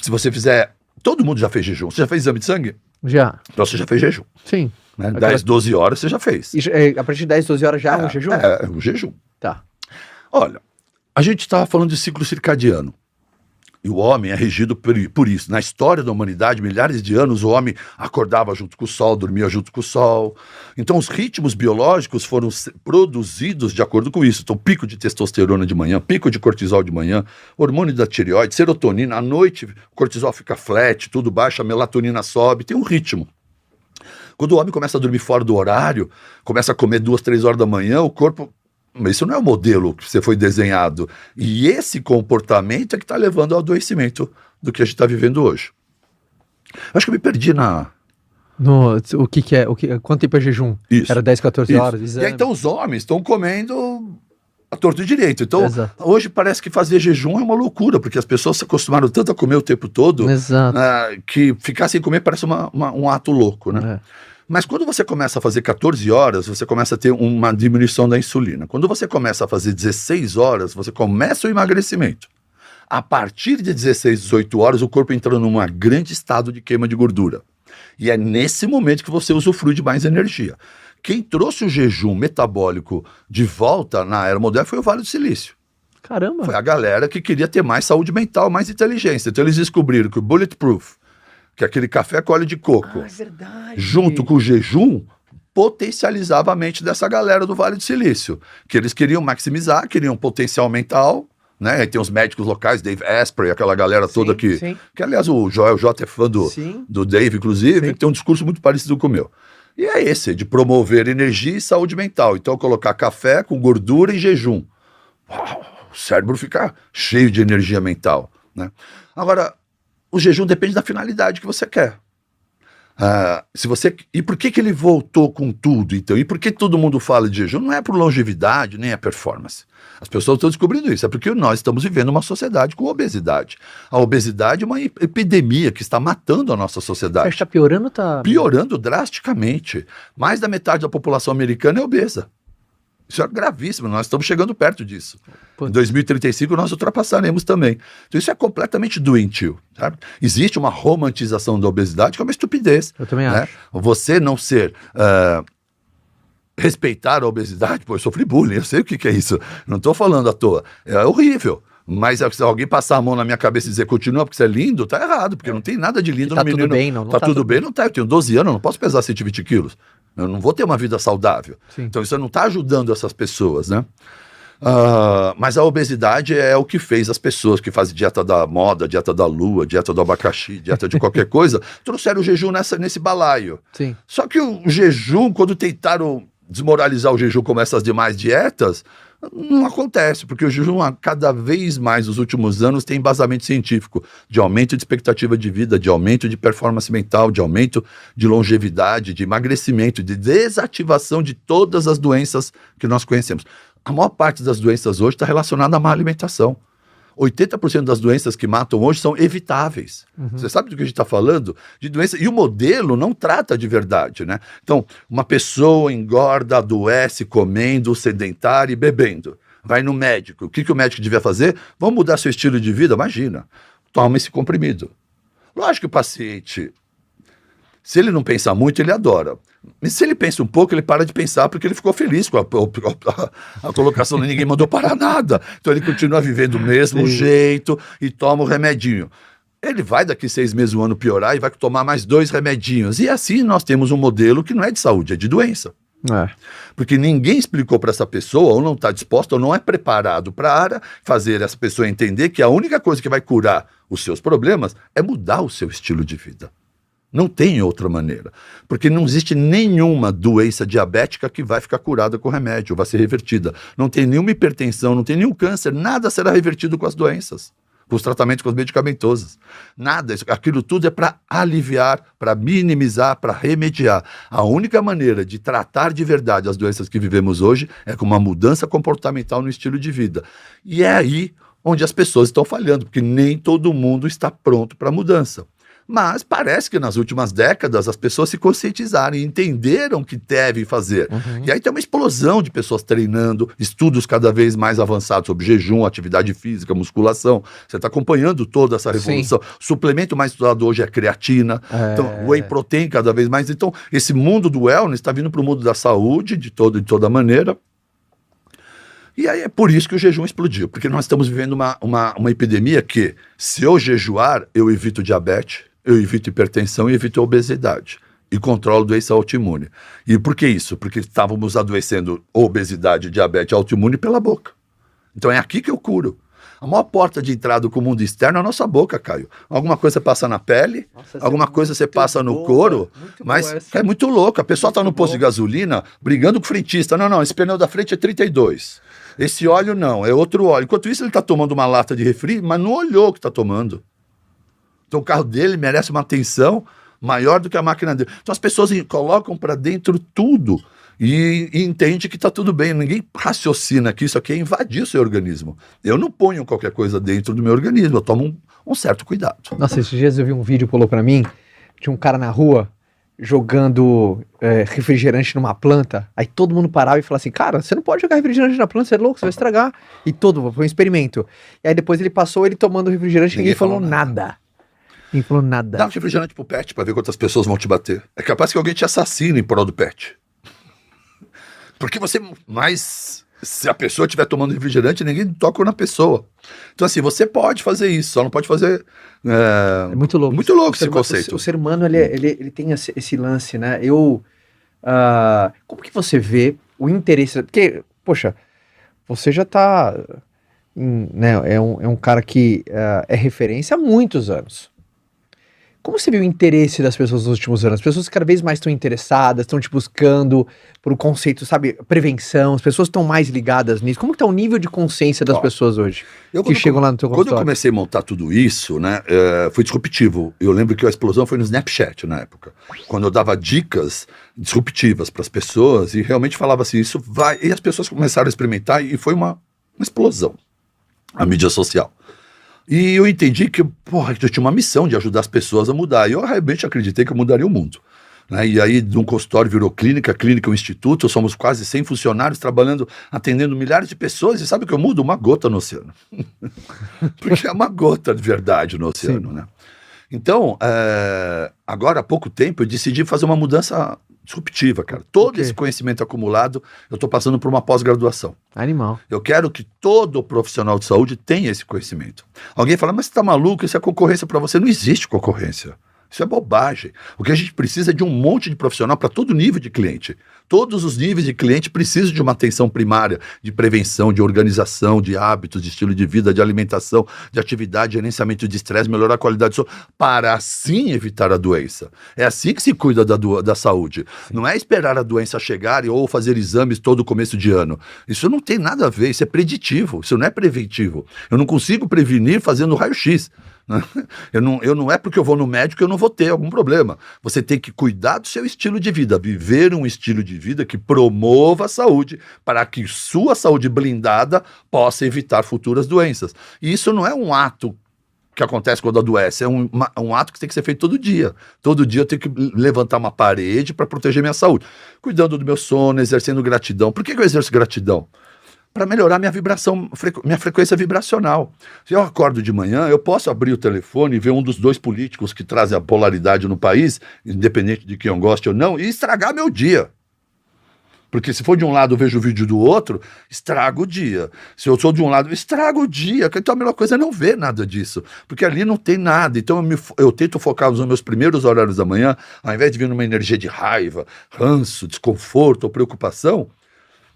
Se você fizer... Todo mundo já fez jejum. Você já fez exame de sangue? Já. Então você já fez jejum. Sim. Né? 10, 12 horas você já fez. E a partir de 10, 12 horas já é um jejum? É um jejum. Tá. Olha, a gente estava falando de ciclo circadiano. E o homem é regido por isso. Na história da humanidade, milhares de anos, o homem acordava junto com o sol, dormia junto com o sol. Então, os ritmos biológicos foram produzidos de acordo com isso. Então, pico de testosterona de manhã, pico de cortisol de manhã, hormônio da tireoide, serotonina. À noite, o cortisol fica flat, tudo baixa, a melatonina sobe. Tem um ritmo. Quando o homem começa a dormir fora do horário, começa a comer 2, 3 horas da manhã, o corpo... Mas isso não é o modelo que você foi desenhado. E esse comportamento é que está levando ao adoecimento do que a gente está vivendo hoje. Acho que eu me perdi na... O que é? Quanto tempo é jejum? Isso. Era 10, 14 Isso. horas? E aí, então os homens estão comendo a torto e direito. Então, Exato. hoje parece que fazer jejum é uma loucura, porque as pessoas se acostumaram tanto a comer o tempo todo, Exato. que ficar sem comer parece um ato louco, né? É. Mas quando você começa a fazer 14 horas, você começa a ter uma diminuição da insulina. Quando você começa a fazer 16 horas, você começa o emagrecimento. A partir de 16, 18 horas, o corpo entra num grande estado de queima de gordura. E é nesse momento que você usufrui de mais energia. Quem trouxe o jejum metabólico de volta na era moderna foi o Vale do Silício. Caramba. Foi a galera que queria ter mais saúde mental, mais inteligência. Então eles descobriram que o Bulletproof, que é aquele café com óleo de coco, é verdade. junto com o jejum, potencializava a mente dessa galera do Vale do Silício, que eles queriam maximizar, queriam potencial mental, né? Aí tem os médicos locais, Dave Asprey, aquela galera toda que aliás o Joel J é fã do Dave, inclusive, que tem um discurso muito parecido com o meu. E é esse, de promover energia e saúde mental. Então colocar café com gordura e jejum. Uau, o cérebro fica cheio de energia mental, né? Agora, o jejum depende da finalidade que você quer. E por que ele voltou com tudo, então? E por que todo mundo fala de jejum? Não é por longevidade, nem é performance. As pessoas estão descobrindo isso. É porque nós estamos vivendo uma sociedade com obesidade. A obesidade é uma epidemia que está matando a nossa sociedade. Está piorando? Piorando drasticamente. Mais da metade da população americana é obesa. Isso é gravíssimo, nós estamos chegando perto disso. Em 2035 nós ultrapassaremos também. Então isso é completamente doentio, sabe? Existe uma romantização da obesidade que é uma estupidez. Eu também acho. Você não respeitar a obesidade, pô, eu sofri bullying, eu sei o que é isso. Não estou falando à toa. É horrível. Mas se alguém passar a mão na minha cabeça e dizer continua porque você é lindo, tá errado, porque não tem nada de lindo no menino. Tudo bem, não tá tudo bem, não tá. Eu tenho 12 anos, eu não posso pesar 120 quilos. Eu não vou ter uma vida saudável. Sim. Então isso não está ajudando essas pessoas, né? Mas a obesidade é o que fez as pessoas que fazem dieta da moda, dieta da lua, dieta do abacaxi, dieta de qualquer coisa, trouxeram o jejum nesse balaio. Sim. Só que o jejum, quando tentaram desmoralizar o jejum como essas demais dietas, não acontece, porque o jejum cada vez mais nos últimos anos tem embasamento científico de aumento de expectativa de vida, de aumento de performance mental, de aumento de longevidade, de emagrecimento, de desativação de todas as doenças que nós conhecemos. A maior parte das doenças hoje está relacionada à má alimentação. 80% das doenças que matam hoje são evitáveis. Você sabe do que a gente está falando? De doença. E o modelo não trata de verdade, né? Então, uma pessoa engorda, adoece, comendo, sedentária e bebendo. Vai no médico. O que o médico devia fazer? Vamos mudar seu estilo de vida? Imagina. Toma esse comprimido. Lógico que o paciente, se ele não pensar muito, ele adora. Mas se ele pensa um pouco, ele para de pensar porque ele ficou feliz com a colocação, ninguém mandou parar nada. Então ele continua vivendo do mesmo jeito e toma o remedinho. Ele vai daqui 6 meses, um ano piorar e vai tomar mais 2 remedinhos. E assim nós temos um modelo que não é de saúde, é de doença. Porque ninguém explicou para essa pessoa, ou não está disposto, ou não é preparado para fazer essa pessoa entender que a única coisa que vai curar os seus problemas é mudar o seu estilo de vida. Não tem outra maneira, porque não existe nenhuma doença diabética que vai ficar curada com remédio, vai ser revertida. Não tem nenhuma hipertensão, não tem nenhum câncer, nada será revertido com as doenças, com os tratamentos com os medicamentosos. Nada, aquilo tudo é para aliviar, para minimizar, para remediar. A única maneira de tratar de verdade as doenças que vivemos hoje é com uma mudança comportamental no estilo de vida. E é aí onde as pessoas estão falhando, porque nem todo mundo está pronto para a mudança. Mas parece que nas últimas décadas as pessoas se conscientizaram e entenderam o que devem fazer. E aí tem uma explosão de pessoas treinando, estudos cada vez mais avançados sobre jejum, atividade física, musculação. Você está acompanhando toda essa revolução. Sim. Suplemento mais estudado hoje é creatina, então, whey protein cada vez mais. Então esse mundo do wellness está vindo para o mundo da saúde de toda maneira. E aí é por isso que o jejum explodiu, porque nós estamos vivendo uma epidemia que, se eu jejuar, eu evito diabetes, eu evito hipertensão e evito obesidade. E controlo doença autoimune. E por que isso? Porque estávamos adoecendo obesidade, diabetes, autoimune pela boca. Então é aqui que eu curo. A maior porta de entrada com o mundo externo é a nossa boca, Caio. Alguma coisa você passa na pele, alguma coisa você passa no couro, mas é muito louco. A pessoa está no posto de gasolina brigando com o frentista. Não, esse pneu da frente é 32. Esse óleo não, é outro óleo. Enquanto isso ele está tomando uma lata de refri, mas não olhou o que está tomando. Então o carro dele merece uma atenção maior do que a máquina dele. Então as pessoas colocam para dentro tudo. E entende que está tudo bem. Ninguém raciocina que isso aqui é invadir o seu organismo. Eu não ponho qualquer coisa dentro do meu organismo, eu tomo um certo cuidado. Nossa, esses dias eu vi um vídeo, pulou para mim, de um cara na rua jogando refrigerante numa planta, aí todo mundo parava e falava assim, cara, você não pode jogar refrigerante na planta, você é louco, você vai estragar. E foi um experimento. E aí depois ele passou, ele tomando refrigerante e ninguém falou nada. Ninguém falou nada. Dá um refrigerante pro pet pra ver quantas pessoas vão te bater. É capaz que alguém te assassine em prol do pet. Porque se a pessoa estiver tomando refrigerante, ninguém toca na pessoa. Então assim, você pode fazer isso, só não pode fazer... É muito louco. Muito louco esse conceito. O ser humano, ele tem esse lance, né? Como que você vê o interesse... Porque, poxa, você já tá... né, é um cara que é referência há muitos anos. Como você viu o interesse das pessoas nos últimos anos? As pessoas cada vez mais estão interessadas, estão te buscando por um conceito, sabe, prevenção, as pessoas estão mais ligadas nisso. Como que tá o nível de consciência das pessoas hoje que chegam lá no teu consultório? Quando eu comecei a montar tudo isso, né, foi disruptivo. Eu lembro que a explosão foi no Snapchat na época, quando eu dava dicas disruptivas para as pessoas e realmente falava assim, isso vai... E as pessoas começaram a experimentar e foi uma explosão, a mídia social. E eu entendi que, eu tinha uma missão de ajudar as pessoas a mudar. E eu realmente acreditei que eu mudaria o mundo. Né? E aí, de um consultório virou clínica um instituto. Somos quase 100 funcionários trabalhando, atendendo milhares de pessoas. E sabe o que eu mudo? Uma gota no oceano. Porque é uma gota de verdade no oceano. Né? Então, agora há pouco tempo, eu decidi fazer uma mudança disruptiva, cara. Todo esse conhecimento acumulado, eu estou passando por uma pós-graduação. Animal. Eu quero que todo profissional de saúde tenha esse conhecimento. Alguém fala, mas você está maluco, isso é concorrência para você. Não existe concorrência. Isso é bobagem. O que a gente precisa é de um monte de profissional para todo nível de cliente. Todos os níveis de cliente precisam de uma atenção primária, de prevenção, de organização, de hábitos, de estilo de vida, de alimentação, de atividade, gerenciamento de estresse, melhorar a qualidade de sono, para assim evitar a doença. É assim que se cuida da saúde. Sim. Não é esperar a doença chegar ou fazer exames todo começo de ano. Isso não tem nada a ver, isso é preditivo, isso não é preventivo. Eu não consigo prevenir fazendo raio-x. Eu não é porque eu vou no médico que eu não vou ter algum problema. Você tem que cuidar do seu estilo de vida, viver um estilo de vida que promova a saúde, para que sua saúde blindada possa evitar futuras doenças. E isso não é um ato que acontece quando adoece, é um ato que tem que ser feito todo dia. Todo dia eu tenho que levantar uma parede para proteger minha saúde. Cuidando do meu sono, exercendo gratidão. Por que eu exerço gratidão? Para melhorar minha vibração, minha frequência vibracional. Se eu acordo de manhã, eu posso abrir o telefone e ver um dos dois políticos que trazem a polaridade no país, independente de quem eu goste ou não, e estragar meu dia. Porque se for de um lado eu vejo o vídeo do outro, estrago o dia. Se eu sou de um lado, eu estrago o dia. Então a melhor coisa é não ver nada disso. Porque ali não tem nada. Então eu tento focar nos meus primeiros horários da manhã, ao invés de vir numa energia de raiva, ranço, desconforto ou preocupação,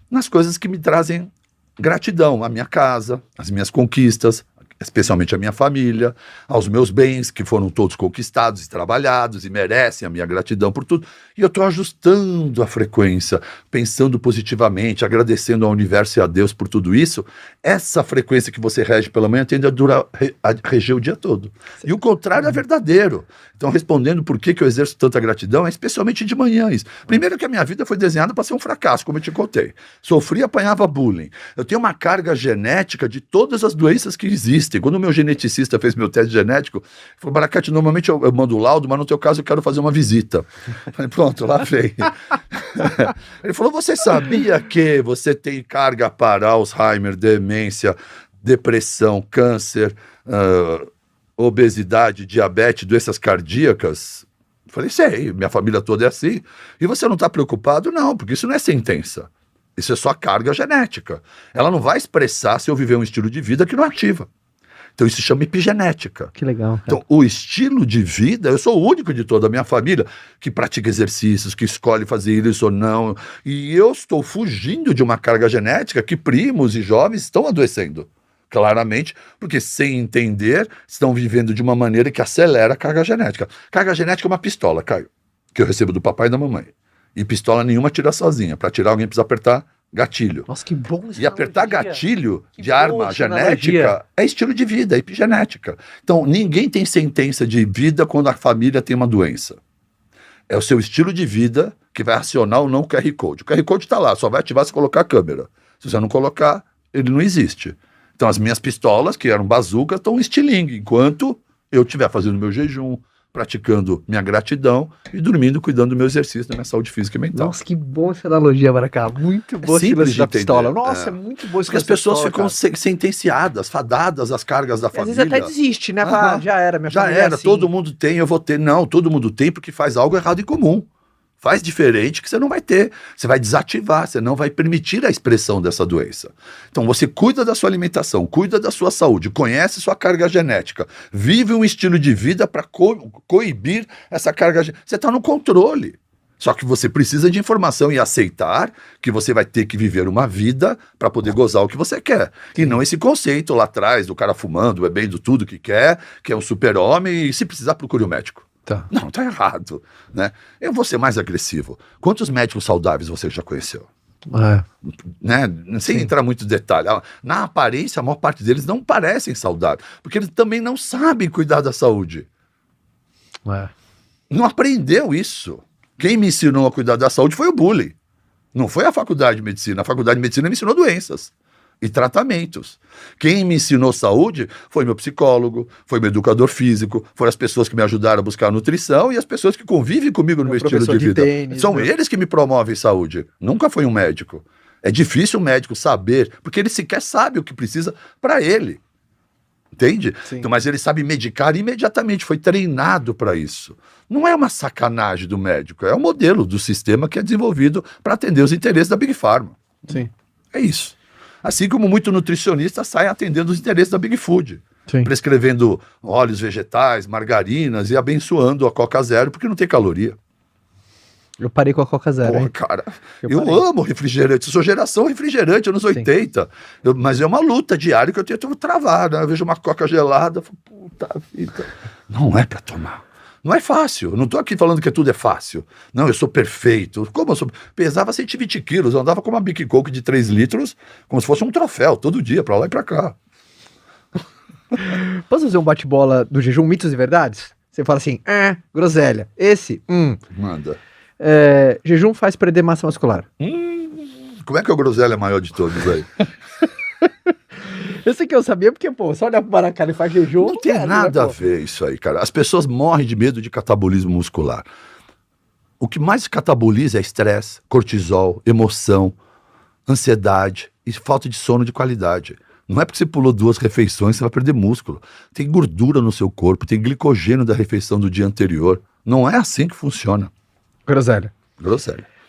nas coisas que me trazem gratidão à minha casa, às minhas conquistas, especialmente à minha família, aos meus bens que foram todos conquistados e trabalhados e merecem a minha gratidão por tudo. E eu estou ajustando a frequência, pensando positivamente, agradecendo ao universo e a Deus por tudo isso. Essa frequência que você rege pela manhã tende a reger o dia todo. E o contrário é verdadeiro. Então, respondendo por que eu exerço tanta gratidão, é especialmente de manhã isso. Primeiro que a minha vida foi desenhada para ser um fracasso, como eu te contei. Sofri e apanhava bullying. Eu tenho uma carga genética de todas as doenças que existem. Quando o meu geneticista fez meu teste genético, ele falou, Baracate, normalmente eu mando o laudo, mas no teu caso eu quero fazer uma visita. Eu falei, pronto, lá vem. Ele falou, você sabia que você tem carga para Alzheimer, demência, depressão, câncer, obesidade, diabetes, doenças cardíacas? Eu falei, sei, minha família toda é assim. E você não está preocupado? Não, porque isso não é sentença. Isso é só carga genética. Ela não vai expressar se eu viver um estilo de vida que não ativa. Então isso se chama epigenética. Que legal. Cara. Então o estilo de vida, eu sou o único de toda a minha família que pratica exercícios, que escolhe fazer isso ou não. E eu estou fugindo de uma carga genética que primos e jovens estão adoecendo. Claramente, porque sem entender, estão vivendo de uma maneira que acelera a carga genética. Carga genética é uma pistola, Caio, que eu recebo do papai e da mamãe. E pistola nenhuma tira sozinha. Para tirar, alguém precisa apertar gatilho. Nossa, que bom isso. E apertar gatilho de arma genética é estilo de vida, é epigenética. Então, ninguém tem sentença de vida quando a família tem uma doença. É o seu estilo de vida que vai acionar ou não o QR Code. O QR Code está lá, só vai ativar se colocar a câmera. Se você não colocar, ele não existe. Então, as minhas pistolas, que eram bazucas, estão estilingue, enquanto eu estiver fazendo meu jejum, praticando minha gratidão e dormindo, cuidando do meu exercício, da minha saúde física e mental. Nossa, que boa essa analogia, Baracá. Muito boa esse lance da pistola. Nossa, é muito boa esse Porque as pessoas ficam sentenciadas, fadadas às cargas da família. Às vezes até desiste, né? Já era, minha família. Já era, assim. Todo mundo tem, eu vou ter. Não, todo mundo tem porque faz algo errado em comum. Faz diferente que você não vai ter. Você vai desativar, você não vai permitir a expressão dessa doença. Então você cuida da sua alimentação, cuida da sua saúde, conhece sua carga genética, vive um estilo de vida para coibir essa carga genética. Você está no controle. Só que você precisa de informação e aceitar que você vai ter que viver uma vida para poder gozar o que você quer. E não esse conceito lá atrás do cara fumando, bebendo tudo que quer, que é um super-homem e se precisar procure um médico. Tá. Não, tá errado, né? Eu vou ser mais agressivo. Quantos médicos saudáveis você já conheceu? Né? Sem entrar muito em detalhe. Na aparência, a maior parte deles não parecem saudáveis, porque eles também não sabem cuidar da saúde. Não aprendeu isso. Quem me ensinou a cuidar da saúde foi o bullying. Não foi a faculdade de medicina. A faculdade de medicina me ensinou doenças e tratamentos. Quem me ensinou saúde foi meu psicólogo, foi meu educador físico, foram as pessoas que me ajudaram a buscar nutrição e as pessoas que convivem comigo no meu estilo de vida. Tênis, são eles que me promovem saúde. Nunca foi um médico. É difícil um médico saber, porque ele sequer sabe o que precisa para ele. Entende? Então, mas ele sabe medicar imediatamente, foi treinado para isso. Não é uma sacanagem do médico, é o modelo do sistema que é desenvolvido para atender os interesses da Big Pharma. Sim. É isso. Assim como muito nutricionista sai atendendo os interesses da Big Food. Sim. Prescrevendo óleos vegetais, margarinas e abençoando a Coca Zero porque não tem caloria. Eu parei com a Coca Zero. Pô, cara, eu amo refrigerante. Eu sou geração refrigerante, anos 80. Mas é uma luta diária que eu tento travar, né? Eu vejo uma Coca gelada, eu falo, puta vida. Não é pra tomar. Não é fácil. Eu não tô aqui falando que tudo é fácil. Não, eu sou perfeito. Como eu sou? Pesava 120 quilos, eu andava com uma Big Coke de 3 litros, como se fosse um troféu, todo dia, pra lá e pra cá. Posso fazer um bate-bola do jejum, mitos e verdades? Você fala assim, groselha. Esse, Manda. Jejum faz perder massa muscular. Como é que o groselha é maior de todos aí? Esse que eu sabia porque, pô, só olha pro Baracá e faz jejum. Não tem nada a ver isso aí, cara. As pessoas morrem de medo de catabolismo muscular. O que mais cataboliza é estresse, cortisol, emoção, ansiedade e falta de sono de qualidade. Não é porque você pulou 2 refeições que você vai perder músculo. Tem gordura no seu corpo, tem glicogênio da refeição do dia anterior. Não é assim que funciona. Groselha.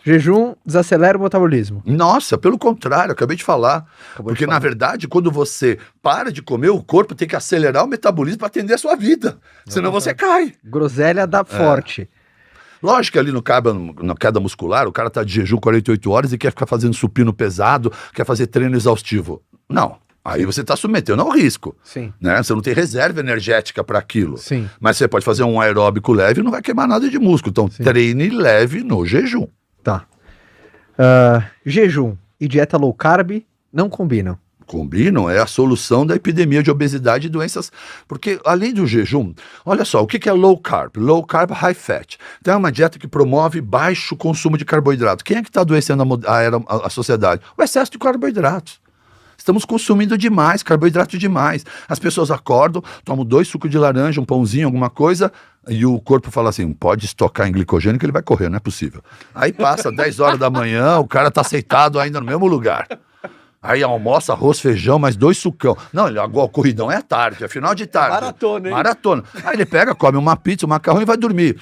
Jejum desacelera o metabolismo. Nossa, pelo contrário, acabei de falar. Porque, na verdade, quando você para de comer, o corpo tem que acelerar o metabolismo para atender a sua vida. Senão você cai. Groselha dá forte. Lógico que ali na queda muscular, o cara tá de jejum 48 horas e quer ficar fazendo supino pesado, quer fazer treino exaustivo. Não. Aí você está submetendo ao risco. Sim. Né? Você não tem reserva energética para aquilo. Sim. Mas você pode fazer um aeróbico leve e não vai queimar nada de músculo. Então, treine leve no jejum. Tá. Jejum e dieta low carb não combinam. Combinam, é a solução da epidemia de obesidade e doenças. Porque, além do jejum, olha só, o que é low carb? Low carb, high fat. Então, é uma dieta que promove baixo consumo de carboidrato. Quem é que está adoecendo a sociedade? O excesso de carboidratos. Estamos consumindo demais, carboidrato demais. As pessoas acordam, tomam 2 sucos de laranja, um pãozinho, alguma coisa, e o corpo fala assim, pode estocar em glicogênio que ele vai correr, não é possível. Aí passa 10 horas da manhã, o cara tá aceitado ainda no mesmo lugar. Aí almoça, arroz, feijão, mais 2 sucão. Não, o corridão é à tarde, é final de tarde. Maratona, hein? Maratona. Aí ele pega, come uma pizza, um macarrão e vai dormir.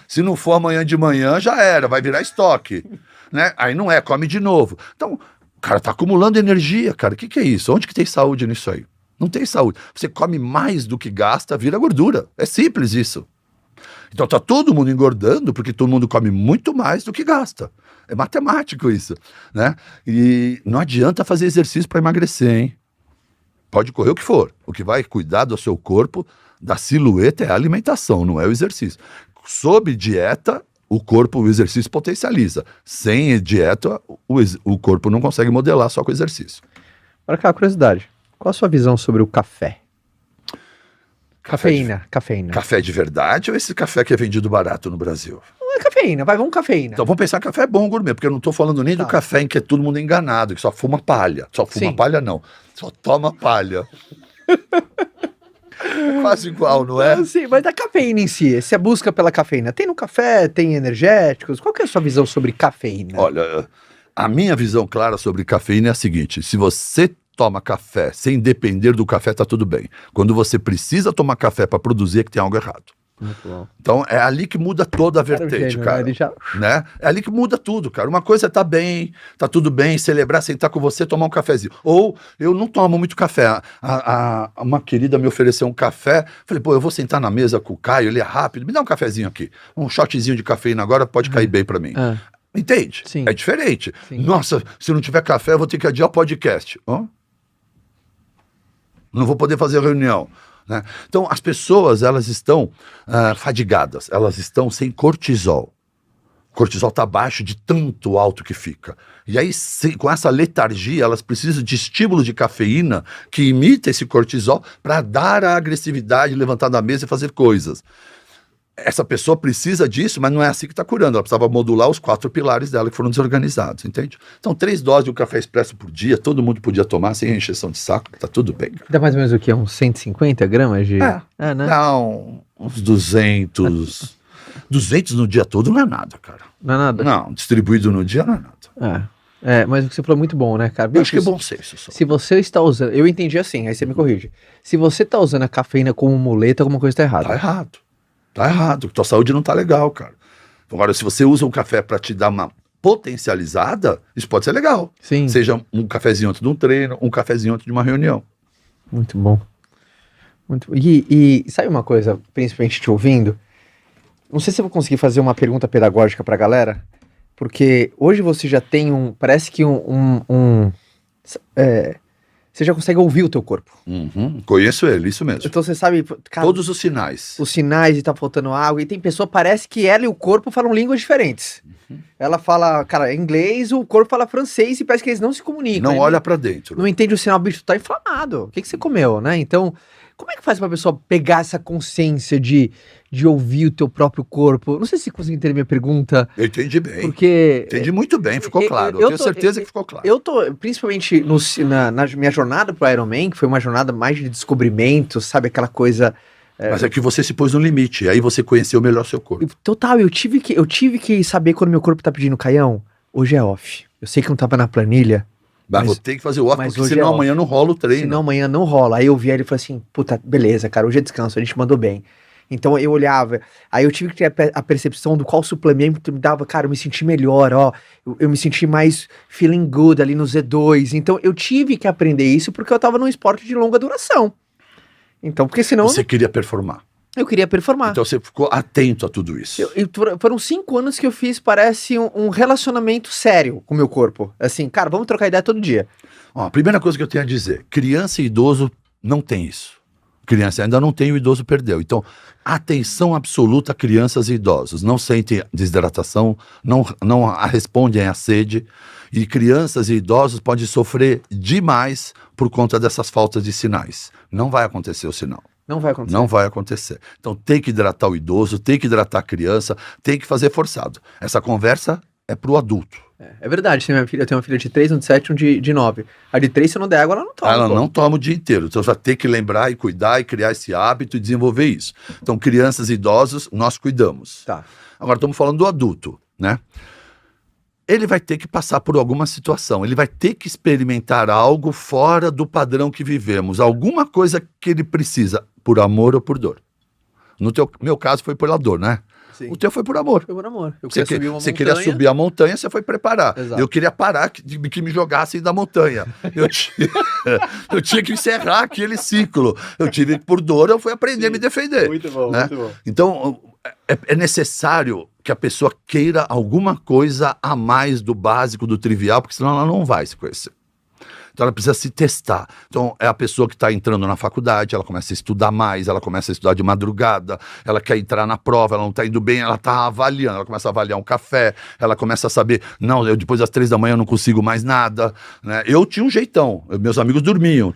Se não for amanhã de manhã, já era, vai virar estoque. né? Aí não é, come de novo. Então, o cara tá acumulando energia, cara. O que é isso? Onde que tem saúde nisso aí? Não tem saúde. Você come mais do que gasta, vira gordura. É simples isso. Então tá todo mundo engordando porque todo mundo come muito mais do que gasta. É matemático isso, né? E não adianta fazer exercício para emagrecer, hein? Pode correr o que for. O que vai cuidar do seu corpo, da silhueta, é a alimentação, não é o exercício. Sob dieta, o exercício potencializa. Sem dieta, o corpo não consegue modelar só com exercício. Para cá, curiosidade. Qual a sua visão sobre o café? Cafeína. Café de verdade ou esse café que é vendido barato no Brasil? Não é cafeína, vamos cafeína. Então vamos pensar que café é bom gourmet, porque eu não estou falando nem do café em que é todo mundo enganado, que só fuma palha. Só fuma palha não, só toma palha. É quase igual, não é? Sim, mas da cafeína em si, você busca pela cafeína. Tem no café, tem energéticos, qual que é a sua visão sobre cafeína? Olha, a minha visão clara sobre cafeína é a seguinte, se você toma café sem depender do café, tá tudo bem. Quando você precisa tomar café para produzir, é que tem algo errado. Muito bom. Então é ali que muda toda a vertente, cara. Né? É ali que muda tudo, cara. Uma coisa é tá bem, tá tudo bem, celebrar, sentar com você, tomar um cafezinho. Ou eu não tomo muito café. Uma querida me ofereceu um café. Falei, pô, eu vou sentar na mesa com o Caio, ele é rápido, me dá um cafezinho aqui. Um shotzinho de cafeína agora pode cair bem para mim. Entende? Sim. É diferente. Sim. Nossa, se não tiver café, eu vou ter que adiar o podcast. Não vou poder fazer reunião. Né? Então, as pessoas, elas estão fadigadas, elas estão sem cortisol. O cortisol está baixo de tanto alto que fica. E aí, com essa letargia, elas precisam de estímulo de cafeína que imita esse cortisol para dar a agressividade, levantar da mesa e fazer coisas. Essa pessoa precisa disso, mas não é assim que está curando. Ela precisava modular os 4 pilares dela que foram desorganizados, entende? Então, 3 doses de um café expresso por dia, todo mundo podia tomar sem encheção de saco, tá tudo bem. Cara. Dá mais ou menos o quê? Uns 150 gramas de... né? Não, uns 200... 200 no dia todo não é nada, cara. Não é nada? Não, distribuído no dia não é nada. Mas o que você falou é muito bom, né, cara? Eu acho que é bom senso só. Se você está usando... Eu entendi assim, aí você me corrige. Se você está usando a cafeína como muleta, alguma coisa está errada. Tá errado. Tá errado, tua saúde não tá legal, cara. Agora, se você usa um café para te dar uma potencializada, isso pode ser legal. Sim. Seja um cafezinho antes de um treino, um cafezinho antes de uma reunião. Muito bom. E sabe uma coisa, principalmente te ouvindo? Não sei se eu vou conseguir fazer uma pergunta pedagógica pra galera, porque hoje você já tem parece que você já consegue ouvir o teu corpo. Conheço ele, isso mesmo. Então você sabe... Cara, todos os sinais. Os sinais e tá faltando água. E tem pessoa, parece que ela e o corpo falam línguas diferentes. Ela fala, cara, inglês, o corpo fala francês e parece que eles não se comunicam. Não olha pra dentro. Não entende o sinal, o bicho tá inflamado. O que você comeu, né? Então, como é que faz pra pessoa pegar essa consciência de ouvir o teu próprio corpo? Não sei se consegui entender minha pergunta. Eu entendi bem. Porque... Entendi muito bem, ficou claro. Eu tenho certeza que ficou claro. Eu tô, principalmente na minha jornada pro Ironman, que foi uma jornada mais de descobrimento, sabe? Aquela coisa... Mas é que você se pôs no limite, aí você conheceu melhor seu corpo. Total, eu tive que saber quando meu corpo tá pedindo, Caião, hoje é off. Eu sei que não tava na planilha. Mas vou ter que fazer o off, porque senão amanhã não rola o treino. Senão amanhã não rola. Aí eu vi ele e falei assim, puta, beleza, cara, hoje é descanso, a gente mandou bem. Então eu olhava, aí eu tive que ter a percepção do qual suplemento me dava, cara, eu me senti melhor, ó, eu me senti mais feeling good ali no Z2. Então eu tive que aprender isso porque eu tava num esporte de longa duração. Então, porque senão... Você queria performar. Eu queria performar. Então você ficou atento a tudo isso. Foram 5 anos que eu fiz, parece, um relacionamento sério com o meu corpo. Assim, cara, vamos trocar ideia todo dia. Ó, a primeira coisa que eu tenho a dizer, criança e idoso não tem isso. Criança ainda não tem, o idoso perdeu. Então, atenção absoluta a crianças e idosos. Não sentem desidratação, não respondem à sede. E crianças e idosos podem sofrer demais por conta dessas faltas de sinais. Não vai acontecer o sinal. Não vai acontecer. Não vai acontecer. Então tem que hidratar o idoso, tem que hidratar a criança, tem que fazer forçado. Essa conversa é pro adulto. É verdade, eu tenho uma filha de 3, um de 7 e um de 9. A de 3, se eu não der água, ela não toma. Ela não toma o dia inteiro. Então você vai ter que lembrar e cuidar e criar esse hábito e desenvolver isso. Então crianças e idosos, nós cuidamos. Tá. Agora estamos falando do adulto, né? Ele vai ter que passar por alguma situação, ele vai ter que experimentar algo fora do padrão que vivemos, alguma coisa que ele precisa, por amor ou por dor. No meu caso foi pela dor, né? Sim. O teu foi por amor. Foi por amor. Você queria subir a montanha, você foi preparar. Exato. Eu queria parar que me jogassem da montanha. Eu tinha que encerrar aquele ciclo. Eu tive que, por dor, eu fui aprender a me defender. Muito bom, né? muito bom. Então, é necessário que a pessoa queira alguma coisa a mais do básico, do trivial, porque senão ela não vai se conhecer. Então ela precisa se testar. Então é a pessoa que está entrando na faculdade, ela começa a estudar mais, ela começa a estudar de madrugada, ela quer entrar na prova, ela não está indo bem, ela está avaliando, ela começa a avaliar um café, ela começa a saber, não, eu depois das 3 da manhã eu não consigo mais nada. Né? Eu tinha um jeitão, meus amigos dormiam,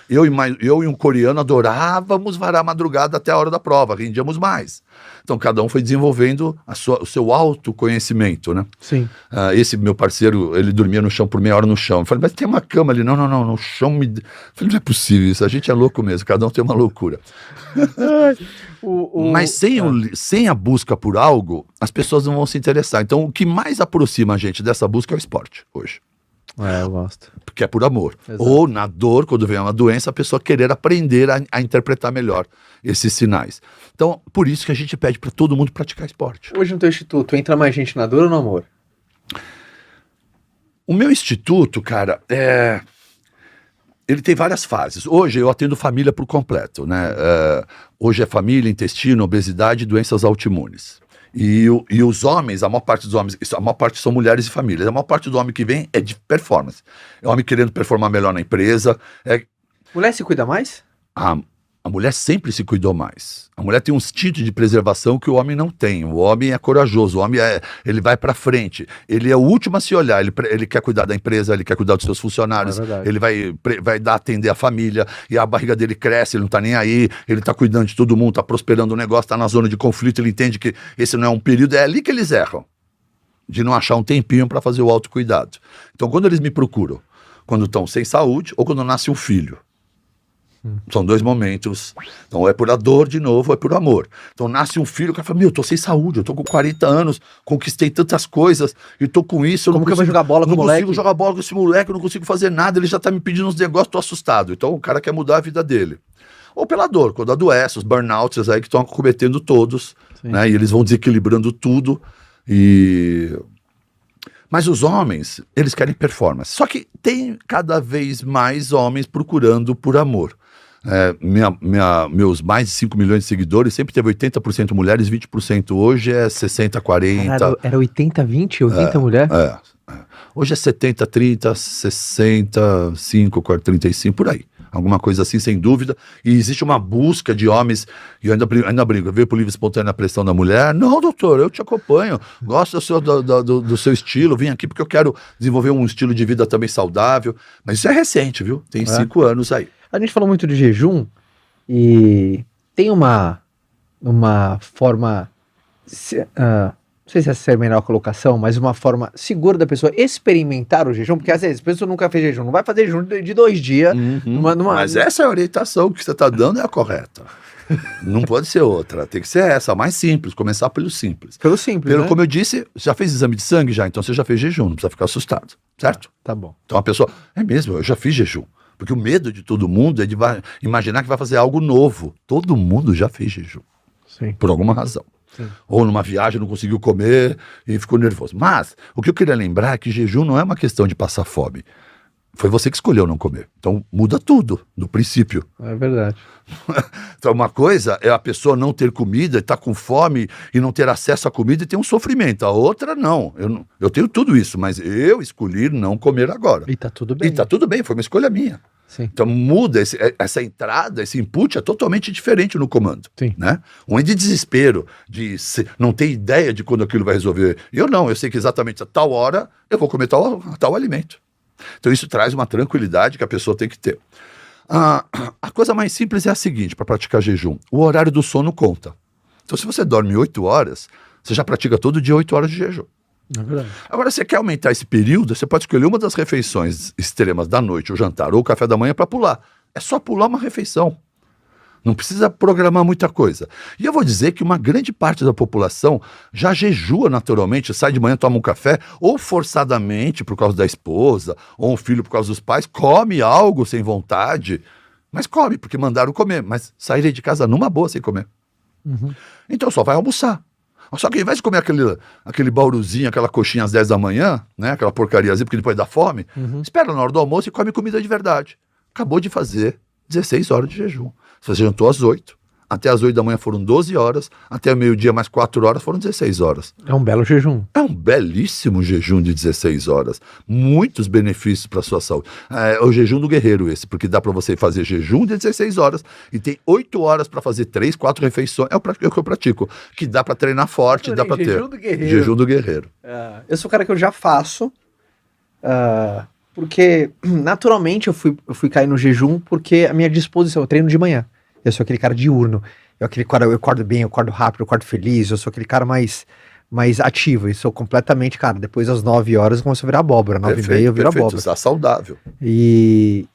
eu e um coreano adorávamos varar a madrugada até a hora da prova, rendíamos mais. Então cada um foi desenvolvendo o seu autoconhecimento, né? Sim. Esse meu parceiro, ele dormia no chão por meia hora no chão. Eu falei, mas tem uma cama ali. Não, no chão me... Eu falei, não é possível isso, a gente é louco mesmo, cada um tem uma loucura. Mas sem a busca por algo, as pessoas não vão se interessar. Então o que mais aproxima a gente dessa busca é o esporte, hoje. Eu gosto. Porque é por amor. Exato. Ou na dor, quando vem uma doença, a pessoa querer aprender a interpretar melhor esses sinais. Então, por isso que a gente pede para todo mundo praticar esporte. Hoje no teu instituto, entra mais gente na dor ou no amor? O meu instituto, cara, ele tem várias fases. Hoje eu atendo família por completo, né? Hoje é família, intestino, obesidade e doenças autoimunes. E os homens, a maior parte dos homens, a maior parte são mulheres e famílias. A maior parte do homem que vem é de performance. É o homem querendo performar melhor na empresa. Mulher se cuida mais? A mulher sempre se cuidou mais. A mulher tem um instinto de preservação que o homem não tem. O homem é corajoso, o homem ele vai pra frente. Ele é o último a se olhar, ele quer cuidar da empresa, ele quer cuidar dos seus funcionários, ele vai atender a família, e a barriga dele cresce, ele não tá nem aí, ele tá cuidando de todo mundo, tá prosperando o negócio, tá na zona de conflito, ele entende que esse não é um período, é ali que eles erram. De não achar um tempinho para fazer o autocuidado. Então quando eles me procuram, quando estão sem saúde ou quando nasce um filho, são 2 momentos. Então, ou é por a dor de novo, ou é por amor. Então, nasce um filho, o cara fala, eu tô sem saúde, eu tô com 40 anos, conquistei tantas coisas, e tô com isso. Como que eu vou jogar bola com o moleque? Não consigo jogar bola com esse moleque, eu não consigo fazer nada, ele já tá me pedindo uns negócios, tô assustado. Então, o cara quer mudar a vida dele. Ou pela dor, quando adoece, os burnouts aí que estão acometendo todos, né? E eles vão desequilibrando tudo. Mas os homens, eles querem performance. Só que tem cada vez mais homens procurando por amor. Meus mais de 5 milhões de seguidores sempre teve 80% mulheres, 20% hoje é 60-40. Caralho, era 80-20? 80 mulher? Hoje é 70-30, 65-35, por aí. Alguma coisa assim, sem dúvida. E existe uma busca de homens, e eu ainda brigo, eu veio pro livre espontânea pressão da mulher. Não, doutor, eu te acompanho, gosto do seu estilo, vim aqui porque eu quero desenvolver um estilo de vida também saudável. Mas isso é recente, viu? Tem 5 anos aí. A gente falou muito de jejum e tem uma forma, não sei se essa é a melhor colocação, mas uma forma segura da pessoa experimentar o jejum, porque às vezes a pessoa nunca fez jejum, não vai fazer jejum de 2 dias. Mas essa é a orientação que você está dando, é a correta. Não pode ser outra, tem que ser essa, a mais simples, começar pelo simples. Pelo simples, né? Como eu disse, já fez exame de sangue já, então você já fez jejum, não precisa ficar assustado, certo? Tá bom. Então a pessoa, é mesmo, eu já fiz jejum. Porque o medo de todo mundo é de imaginar que vai fazer algo novo. Todo mundo já fez jejum. Sim. Por alguma razão. Sim. Ou numa viagem não conseguiu comer e ficou nervoso. Mas o que eu queria lembrar é que jejum não é uma questão de passar fome. Foi você que escolheu não comer. Então muda tudo, do princípio. É verdade. Então uma coisa é a pessoa não ter comida, estar com fome e não ter acesso à comida e ter um sofrimento. A outra não. Eu tenho tudo isso, mas eu escolhi não comer agora. E tá tudo bem. E tá tudo bem, foi uma escolha minha. Sim. Então muda, essa entrada, esse input é totalmente diferente no comando. Sim. Né? Um é de desespero, não ter ideia de quando aquilo vai resolver. Eu sei que exatamente a tal hora eu vou comer tal alimento. Então isso traz uma tranquilidade que a pessoa tem que ter. A coisa mais simples é a seguinte, para praticar jejum: o horário do sono conta. Então se você dorme 8 horas, você já pratica todo dia 8 horas de jejum. É verdade. Agora, se você quer aumentar esse período, você pode escolher uma das refeições extremas da noite, o jantar ou o café da manhã, para pular. É só pular uma refeição. Não precisa programar muita coisa. E eu vou dizer que uma grande parte da população já jejua naturalmente, sai de manhã, toma um café, ou forçadamente por causa da esposa, ou um filho por causa dos pais, come algo sem vontade, mas come, porque mandaram comer, mas sairei de casa numa boa sem comer. Uhum. Então só vai almoçar. Só que ao invés de comer aquele bauruzinho, aquela coxinha às 10 da manhã, né? Aquela porcariazinha, porque depois dá fome, espera na hora do almoço e come comida de verdade. Acabou de fazer 16 horas de jejum. Você jantou às 8, até às 8 da manhã foram 12 horas, até meio-dia mais 4 horas foram 16 horas. É um belo jejum. É um belíssimo jejum de 16 horas. Muitos benefícios para a sua saúde. É o jejum do guerreiro esse, porque dá para você fazer jejum de 16 horas e tem 8 horas para fazer 3, 4 refeições. É o que eu pratico. Que dá para treinar forte, dá para ter. Jejum do guerreiro. Jejum do guerreiro. Eu sou o cara que eu já faço, porque naturalmente eu fui cair no jejum porque a minha disposição, eu treino de manhã. Eu sou aquele cara diurno. Eu acordo bem, eu acordo rápido, eu acordo feliz, eu sou aquele cara mais ativo. E sou completamente, cara, depois das 9 horas eu começo a virar abóbora. 9h30 eu viro abóbora. Está saudável. E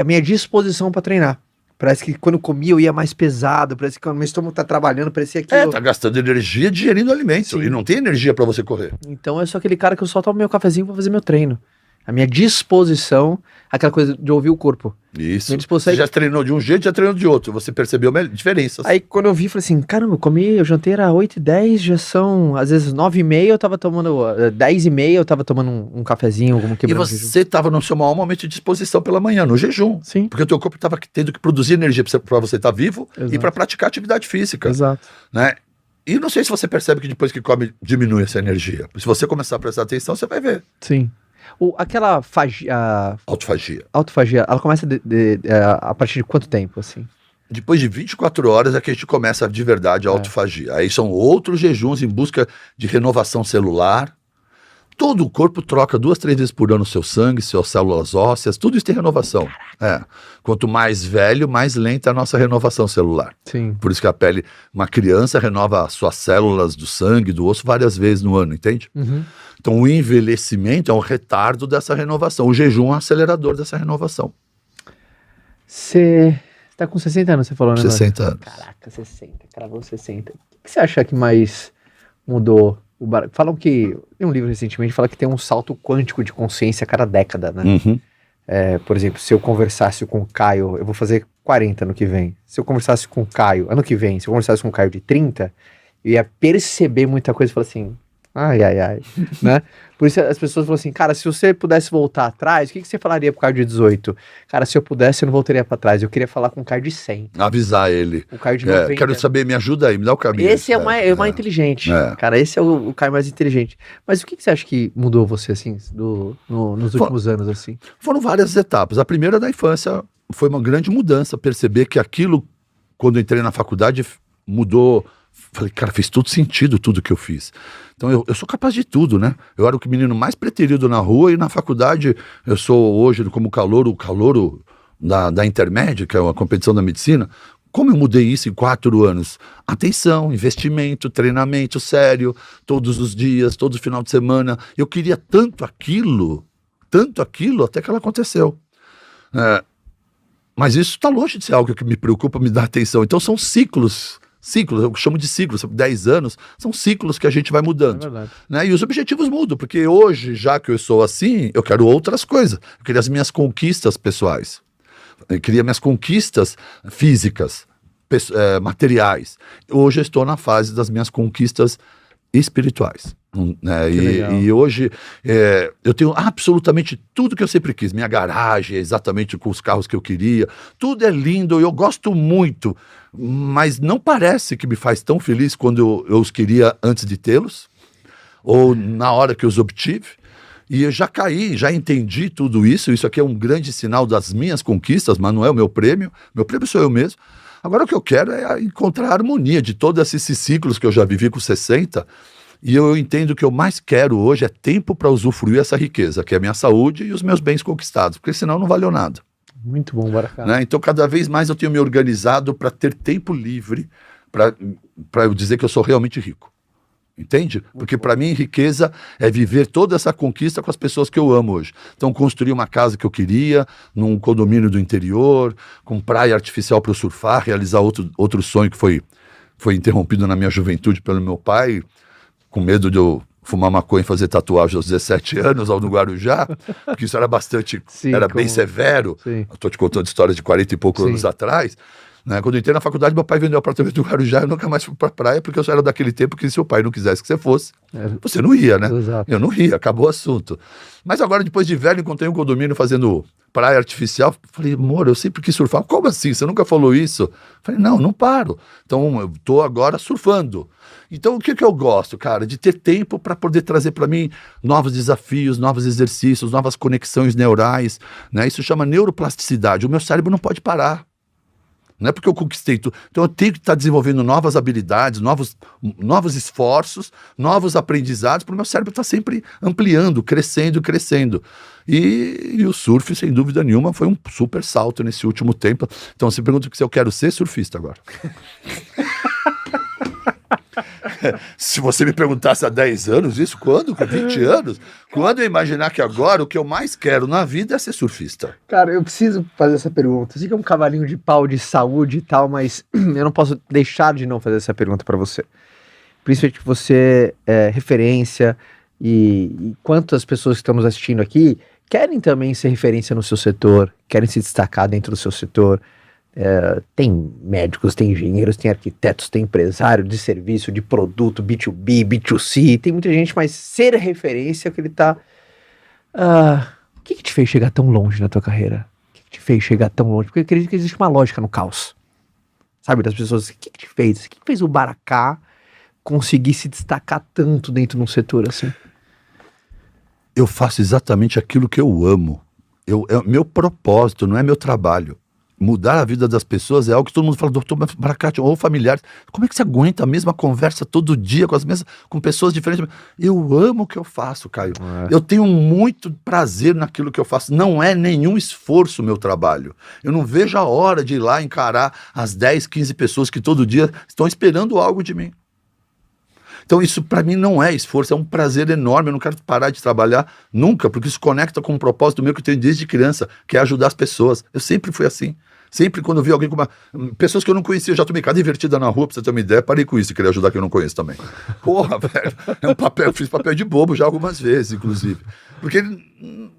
a minha disposição para treinar. Parece que quando eu comia eu ia mais pesado, parece que quando meu estômago tá trabalhando, parecia que tá gastando energia digerindo alimento. Sim. E não tem energia para você correr. Então eu sou aquele cara que eu só tomo meu cafezinho para fazer meu treino. A minha disposição, aquela coisa de ouvir o corpo. Isso. Você já treinou de um jeito, já treinou de outro. Você percebeu diferenças. Aí quando eu vi, falei assim, caramba, eu jantei era 8h10, já são, às vezes 9h30, eu tava tomando, 10h30, eu tava tomando um cafezinho, como quebrando o jejum. E você tava no seu maior momento de disposição pela manhã, no jejum. Sim. Porque o teu corpo tava tendo que produzir energia para você estar vivo. Exato. E para praticar atividade física. Exato. Né? E não sei se você percebe que depois que come, diminui essa energia. Se você começar a prestar atenção, você vai ver. Sim. Aquela autofagia, ela começa a partir de quanto tempo, assim? Depois de 24 horas é que a gente começa de verdade a autofagia. Aí são outros jejuns em busca de renovação celular. Todo o corpo troca 2, 3 vezes por ano o seu sangue, suas células ósseas, tudo isso tem renovação. Quanto mais velho, mais lenta é a nossa renovação celular. Sim. Por isso que a pele, uma criança renova suas células do sangue, do osso várias vezes no ano, entende? Uhum. Então o envelhecimento é um retardo dessa renovação. O jejum é um acelerador dessa renovação. Você tá com 60 anos, você falou, né? 60 anos. Caraca, 60, cravou 60. O que você acha que mais mudou? Falam que, tem um livro recentemente, fala que tem um salto quântico de consciência a cada década, né? Uhum. Por exemplo, se eu conversasse com o Caio, eu vou fazer 40 ano que vem. Se eu conversasse com o Caio, ano que vem, se eu conversasse com o Caio de 30, eu ia perceber muita coisa e falar assim, ai, né? Por isso as pessoas falam assim, cara, se você pudesse voltar atrás, o que você falaria pro Caio de 18? Cara, se eu pudesse, eu não voltaria pra trás, eu queria falar com o Caio de 100. Avisar ele. O Caio de 90. Quero saber, me ajuda aí, me dá o caminho. Esse é o mais inteligente, cara, esse é o Caio mais inteligente. Mas o que você acha que mudou você, assim, nos últimos anos, assim? Foram várias etapas. A primeira da infância foi uma grande mudança, perceber que aquilo, quando eu entrei na faculdade, mudou. Falei, cara, fez todo sentido tudo que eu fiz. Então eu sou capaz de tudo, né? Eu era o menino mais preterido na rua e na faculdade eu sou hoje como o calouro da Intermédia, que é uma competição da medicina. Como eu mudei isso em 4 anos? Atenção, investimento, treinamento sério, todos os dias, todo final de semana. Eu queria tanto aquilo, até que ela aconteceu. Mas isso está longe de ser algo que me preocupa, me dá atenção. Então são ciclos, eu chamo de ciclos, 10 anos, são ciclos que a gente vai mudando. Né? E os objetivos mudam, porque hoje, já que eu sou assim, eu quero outras coisas. Eu queria as minhas conquistas pessoais. Eu queria minhas conquistas físicas, materiais. Hoje eu estou na fase das minhas conquistas espirituais. Né? E hoje eu tenho absolutamente tudo que eu sempre quis. Minha garagem é exatamente com os carros que eu queria. Tudo é lindo, eu gosto muito. Mas não parece que me faz tão feliz quando eu os queria antes de tê-los. Ou na hora que eu os obtive. E eu já caí, já entendi tudo isso. Isso aqui é um grande sinal das minhas conquistas, mas não é o meu prêmio. Meu prêmio sou eu mesmo. Agora o que eu quero é encontrar a harmonia de todos esses ciclos que eu já vivi com 60. E eu entendo que o que eu mais quero hoje é tempo para usufruir essa riqueza, que é a minha saúde e os meus bens conquistados, porque senão não valeu nada. Muito bom, Baracá. Né? Então cada vez mais eu tenho me organizado para ter tempo livre, para eu dizer que eu sou realmente rico. Entende? Porque para mim riqueza é viver toda essa conquista com as pessoas que eu amo hoje. Então construir uma casa que eu queria, num condomínio do interior, com praia artificial para eu surfar, realizar outro sonho que foi interrompido na minha juventude pelo meu pai, com medo de eu fumar maconha e fazer tatuagem aos 17 anos no Guarujá, porque isso era bastante, bem severo. Sim. Eu estou te contando histórias de 40 e poucos anos atrás. Né? Quando eu entrei na faculdade, meu pai vendeu o apartamento do Guarujá, eu nunca mais fui pra praia, porque eu só era daquele tempo que se o pai não quisesse que você fosse, você não ia, né? Exato. Eu não ia, acabou o assunto. Mas agora, depois de velho, encontrei um condomínio fazendo praia artificial, falei, amor, eu sempre quis surfar. Como assim? Você nunca falou isso? Falei, não paro. Então, eu tô agora surfando. Então, o que eu gosto, cara? De ter tempo para poder trazer para mim novos desafios, novos exercícios, novas conexões neurais, né? Isso chama neuroplasticidade. O meu cérebro não pode parar. Não é porque eu conquistei tudo. Então eu tenho que estar desenvolvendo novas habilidades, novos esforços, novos aprendizados, para o meu cérebro estar sempre ampliando, crescendo. E o surf, sem dúvida nenhuma, foi um super salto nesse último tempo. Então você pergunta se eu quero ser surfista agora. Se você me perguntasse há 10 anos isso, quando? Com 20 anos? Quando eu imaginar que agora o que eu mais quero na vida é ser surfista? Cara, eu preciso fazer essa pergunta. Eu sei que é um cavalinho de pau de saúde e tal, mas eu não posso deixar de não fazer essa pergunta pra você. Principalmente que você é referência e quantas pessoas que estamos assistindo aqui querem também ser referência no seu setor, querem se destacar dentro do seu setor. Tem médicos, tem engenheiros, tem arquitetos, tem empresário de serviço, de produto, B2B, B2C, tem muita gente, mas ser referência é o que ele tá... o que te fez chegar tão longe na tua carreira? O que te fez chegar tão longe? Porque eu acredito que existe uma lógica no caos. Sabe, das pessoas, o que te fez? O que fez o Baracá conseguir se destacar tanto dentro de um setor assim? Eu faço exatamente aquilo que eu amo. É meu propósito, não é meu trabalho. Mudar a vida das pessoas é algo que todo mundo fala, doutor Baracate, ou familiares, como é que você aguenta a mesma conversa todo dia com pessoas diferentes? Eu amo o que eu faço, Caio. Eu tenho muito prazer naquilo que eu faço. Não é nenhum esforço o meu trabalho. Eu não vejo a hora de ir lá encarar as 10, 15 pessoas que todo dia estão esperando algo de mim. Então isso para mim não é esforço, é um prazer enorme, eu não quero parar de trabalhar nunca, porque isso conecta com um propósito meu que eu tenho desde criança, que é ajudar as pessoas. Eu sempre fui assim. Sempre quando eu vi alguém com pessoas que eu não conhecia, eu já tomei cada invertida na rua, pra você ter uma ideia, parei com isso e queria ajudar quem eu não conheço também. Porra, velho, eu fiz papel de bobo já algumas vezes, inclusive. Porque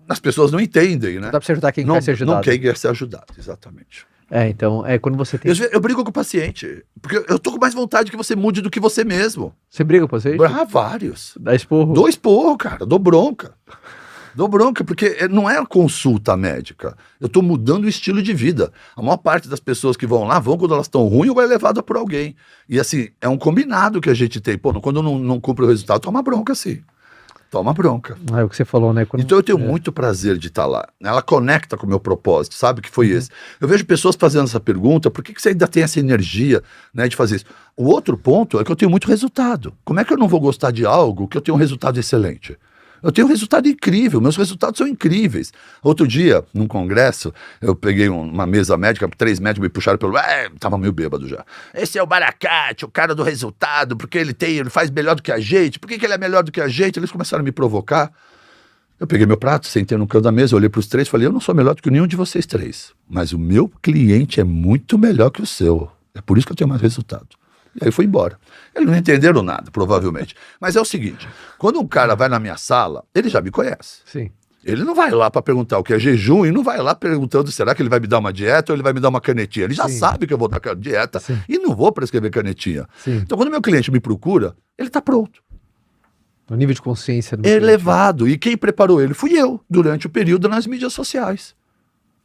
as pessoas não entendem, né? Não dá pra você ajudar quem quer ser ajudado. Não quem quer ser ajudado, exatamente. Então, quando você tem... Eu brigo com o paciente, porque eu tô com mais vontade que você mude do que você mesmo. Você briga com o paciente? Vários. Dá esporro? Dou esporro, cara, dou bronca. Dou bronca, porque não é consulta médica. Eu tô mudando o estilo de vida. A maior parte das pessoas que vão lá, vão quando elas estão ruins ou é levada por alguém. E assim, é um combinado que a gente tem. Pô, quando não cumpre o resultado, toma bronca, sim. Toma bronca. É o que você falou, né? Então eu tenho muito prazer de estar lá. Ela conecta com o meu propósito, sabe? Que foi esse. Eu vejo pessoas fazendo essa pergunta, por que você ainda tem essa energia, né, de fazer isso? O outro ponto é que eu tenho muito resultado. Como é que eu não vou gostar de algo que eu tenho um resultado excelente? Eu tenho um resultado incrível, meus resultados são incríveis. Outro dia, num congresso, eu peguei uma mesa médica, 3 médicos me puxaram pelo... tava meio bêbado já. Esse é o Baracate, o cara do resultado, porque ele faz melhor do que a gente, por que ele é melhor do que a gente? Eles começaram a me provocar. Eu peguei meu prato, sentei no canto da mesa, olhei para os 3 e falei, eu não sou melhor do que nenhum de vocês 3, mas o meu cliente é muito melhor que o seu. É por isso que eu tenho mais resultado. E aí foi embora. Eles não entenderam nada, provavelmente. Mas é o seguinte, quando um cara vai na minha sala, ele já me conhece. Sim. Ele não vai lá para perguntar o que é jejum e não vai lá perguntando será que ele vai me dar uma dieta ou ele vai me dar uma canetinha. Ele já sabe que eu vou dar dieta e não vou prescrever canetinha. Sim. Então quando meu cliente me procura, ele está pronto. O nível de consciência... Elevado. E quem preparou ele fui eu, durante o período nas mídias sociais.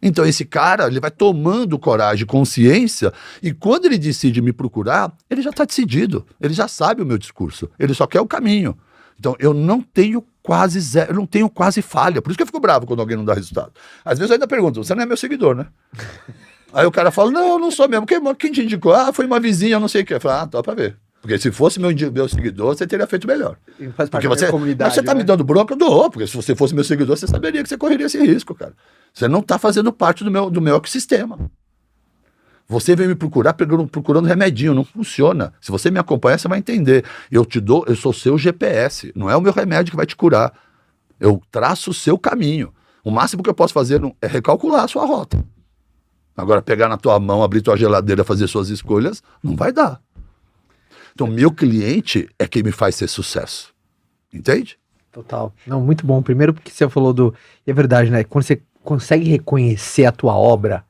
Então esse cara, ele vai tomando coragem, consciência, e quando ele decide me procurar, ele já está decidido, ele já sabe o meu discurso, ele só quer o caminho. Então eu não tenho quase falha, por isso que eu fico bravo quando alguém não dá resultado. Às vezes eu ainda pergunto, você não é meu seguidor, né? Aí o cara fala, não, eu não sou mesmo, quem te indicou? Foi uma vizinha, não sei o que. Eu falo, tá pra ver. Porque se fosse meu seguidor, você teria feito melhor. Faz parte da comunidade, mas você tá me dando bronca, eu dou, porque se você fosse meu seguidor, você saberia que você correria esse risco, cara. Você não tá fazendo parte do meu ecossistema. Você vem me procurar procurando remedinho, não funciona. Se você me acompanhar, você vai entender. Eu sou seu GPS, não é o meu remédio que vai te curar. Eu traço o seu caminho. O máximo que eu posso fazer é recalcular a sua rota. Agora, pegar na tua mão, abrir tua geladeira, fazer suas escolhas, não vai dar. Então, meu cliente é quem me faz ser sucesso. Entende? Total. Não, muito bom. Primeiro porque você falou e é verdade, né? Quando você consegue reconhecer a tua obra,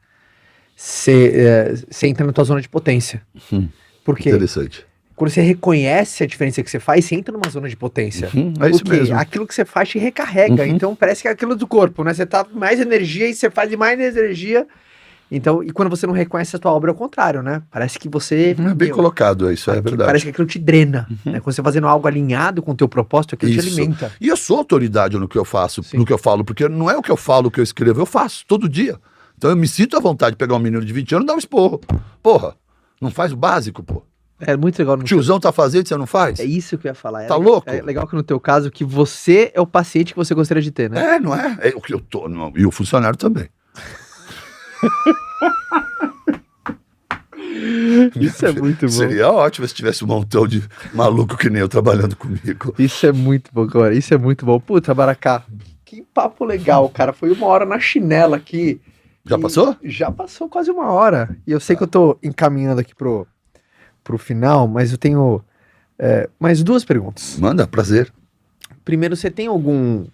você entra na tua zona de potência. Porque Interessante. quando você reconhece a diferença que você faz, você entra numa zona de potência. É isso Porque mesmo. aquilo que você faz te recarrega. Então parece que é aquilo do corpo, né? Você tá com mais energia e você faz de mais energia. Então, e quando você não reconhece a tua obra, é o contrário, né? Parece que você... Bem colocado, isso é verdade. Parece que aquilo te drena. Né? Quando você fazendo algo alinhado com o teu propósito, aquilo te alimenta. E eu sou autoridade no que eu faço, no que eu falo, porque não é o que eu falo, o que eu escrevo, eu faço todo dia. Então eu me sinto à vontade de pegar um menino de 20 anos e dar um esporro. Porra, não faz o básico, pô. É muito legal. O tiozão tá fazendo e você não faz? É isso que eu ia falar. Tá louco? É legal que no teu caso, que você é o paciente que você gostaria de ter, né? Não é? É o que eu tô. Não, e o funcionário também. Isso é muito bom. Seria ótimo se tivesse um montão de maluco que nem eu trabalhando comigo. Isso é muito bom, cara. Isso é muito bom. Puta, Baracá, que papo legal, cara. Foi 1 hora na chinela aqui. Já passou? Já passou quase 1 hora. E eu sei que eu tô encaminhando aqui pro final, mas eu tenho mais 2 perguntas. Manda, prazer. Primeiro, você tem algum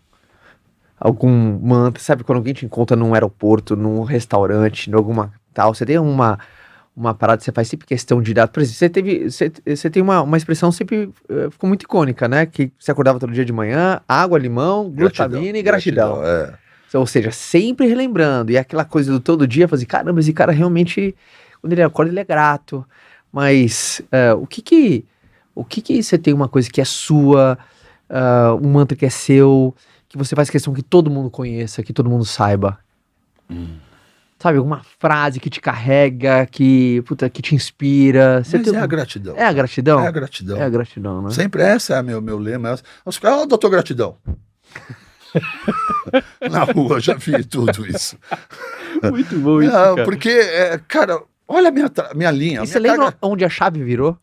mantra, sabe, quando alguém te encontra num aeroporto, num restaurante, em alguma tal, você tem uma parada que você faz sempre questão de dar, por exemplo, você tem uma expressão sempre, ficou muito icônica, né, que você acordava todo dia de manhã, água, limão, glutamina e gratidão. Ou seja, sempre relembrando, e aquela coisa do todo dia, fazer, caramba, esse cara realmente, quando ele acorda, ele é grato, mas o que você tem uma coisa que é sua, um mantra que é seu, que você faz questão que todo mundo conheça, que todo mundo saiba? Sabe, alguma frase que te carrega, que te inspira. Mas é a gratidão. É a gratidão? É a gratidão. É a gratidão, né? Sempre essa é meu lema. Os caras, doutor Gratidão. Na rua, eu já vi tudo isso. Muito bom isso, cara. Porque, cara, olha a minha linha. E você lembra onde a chave virou?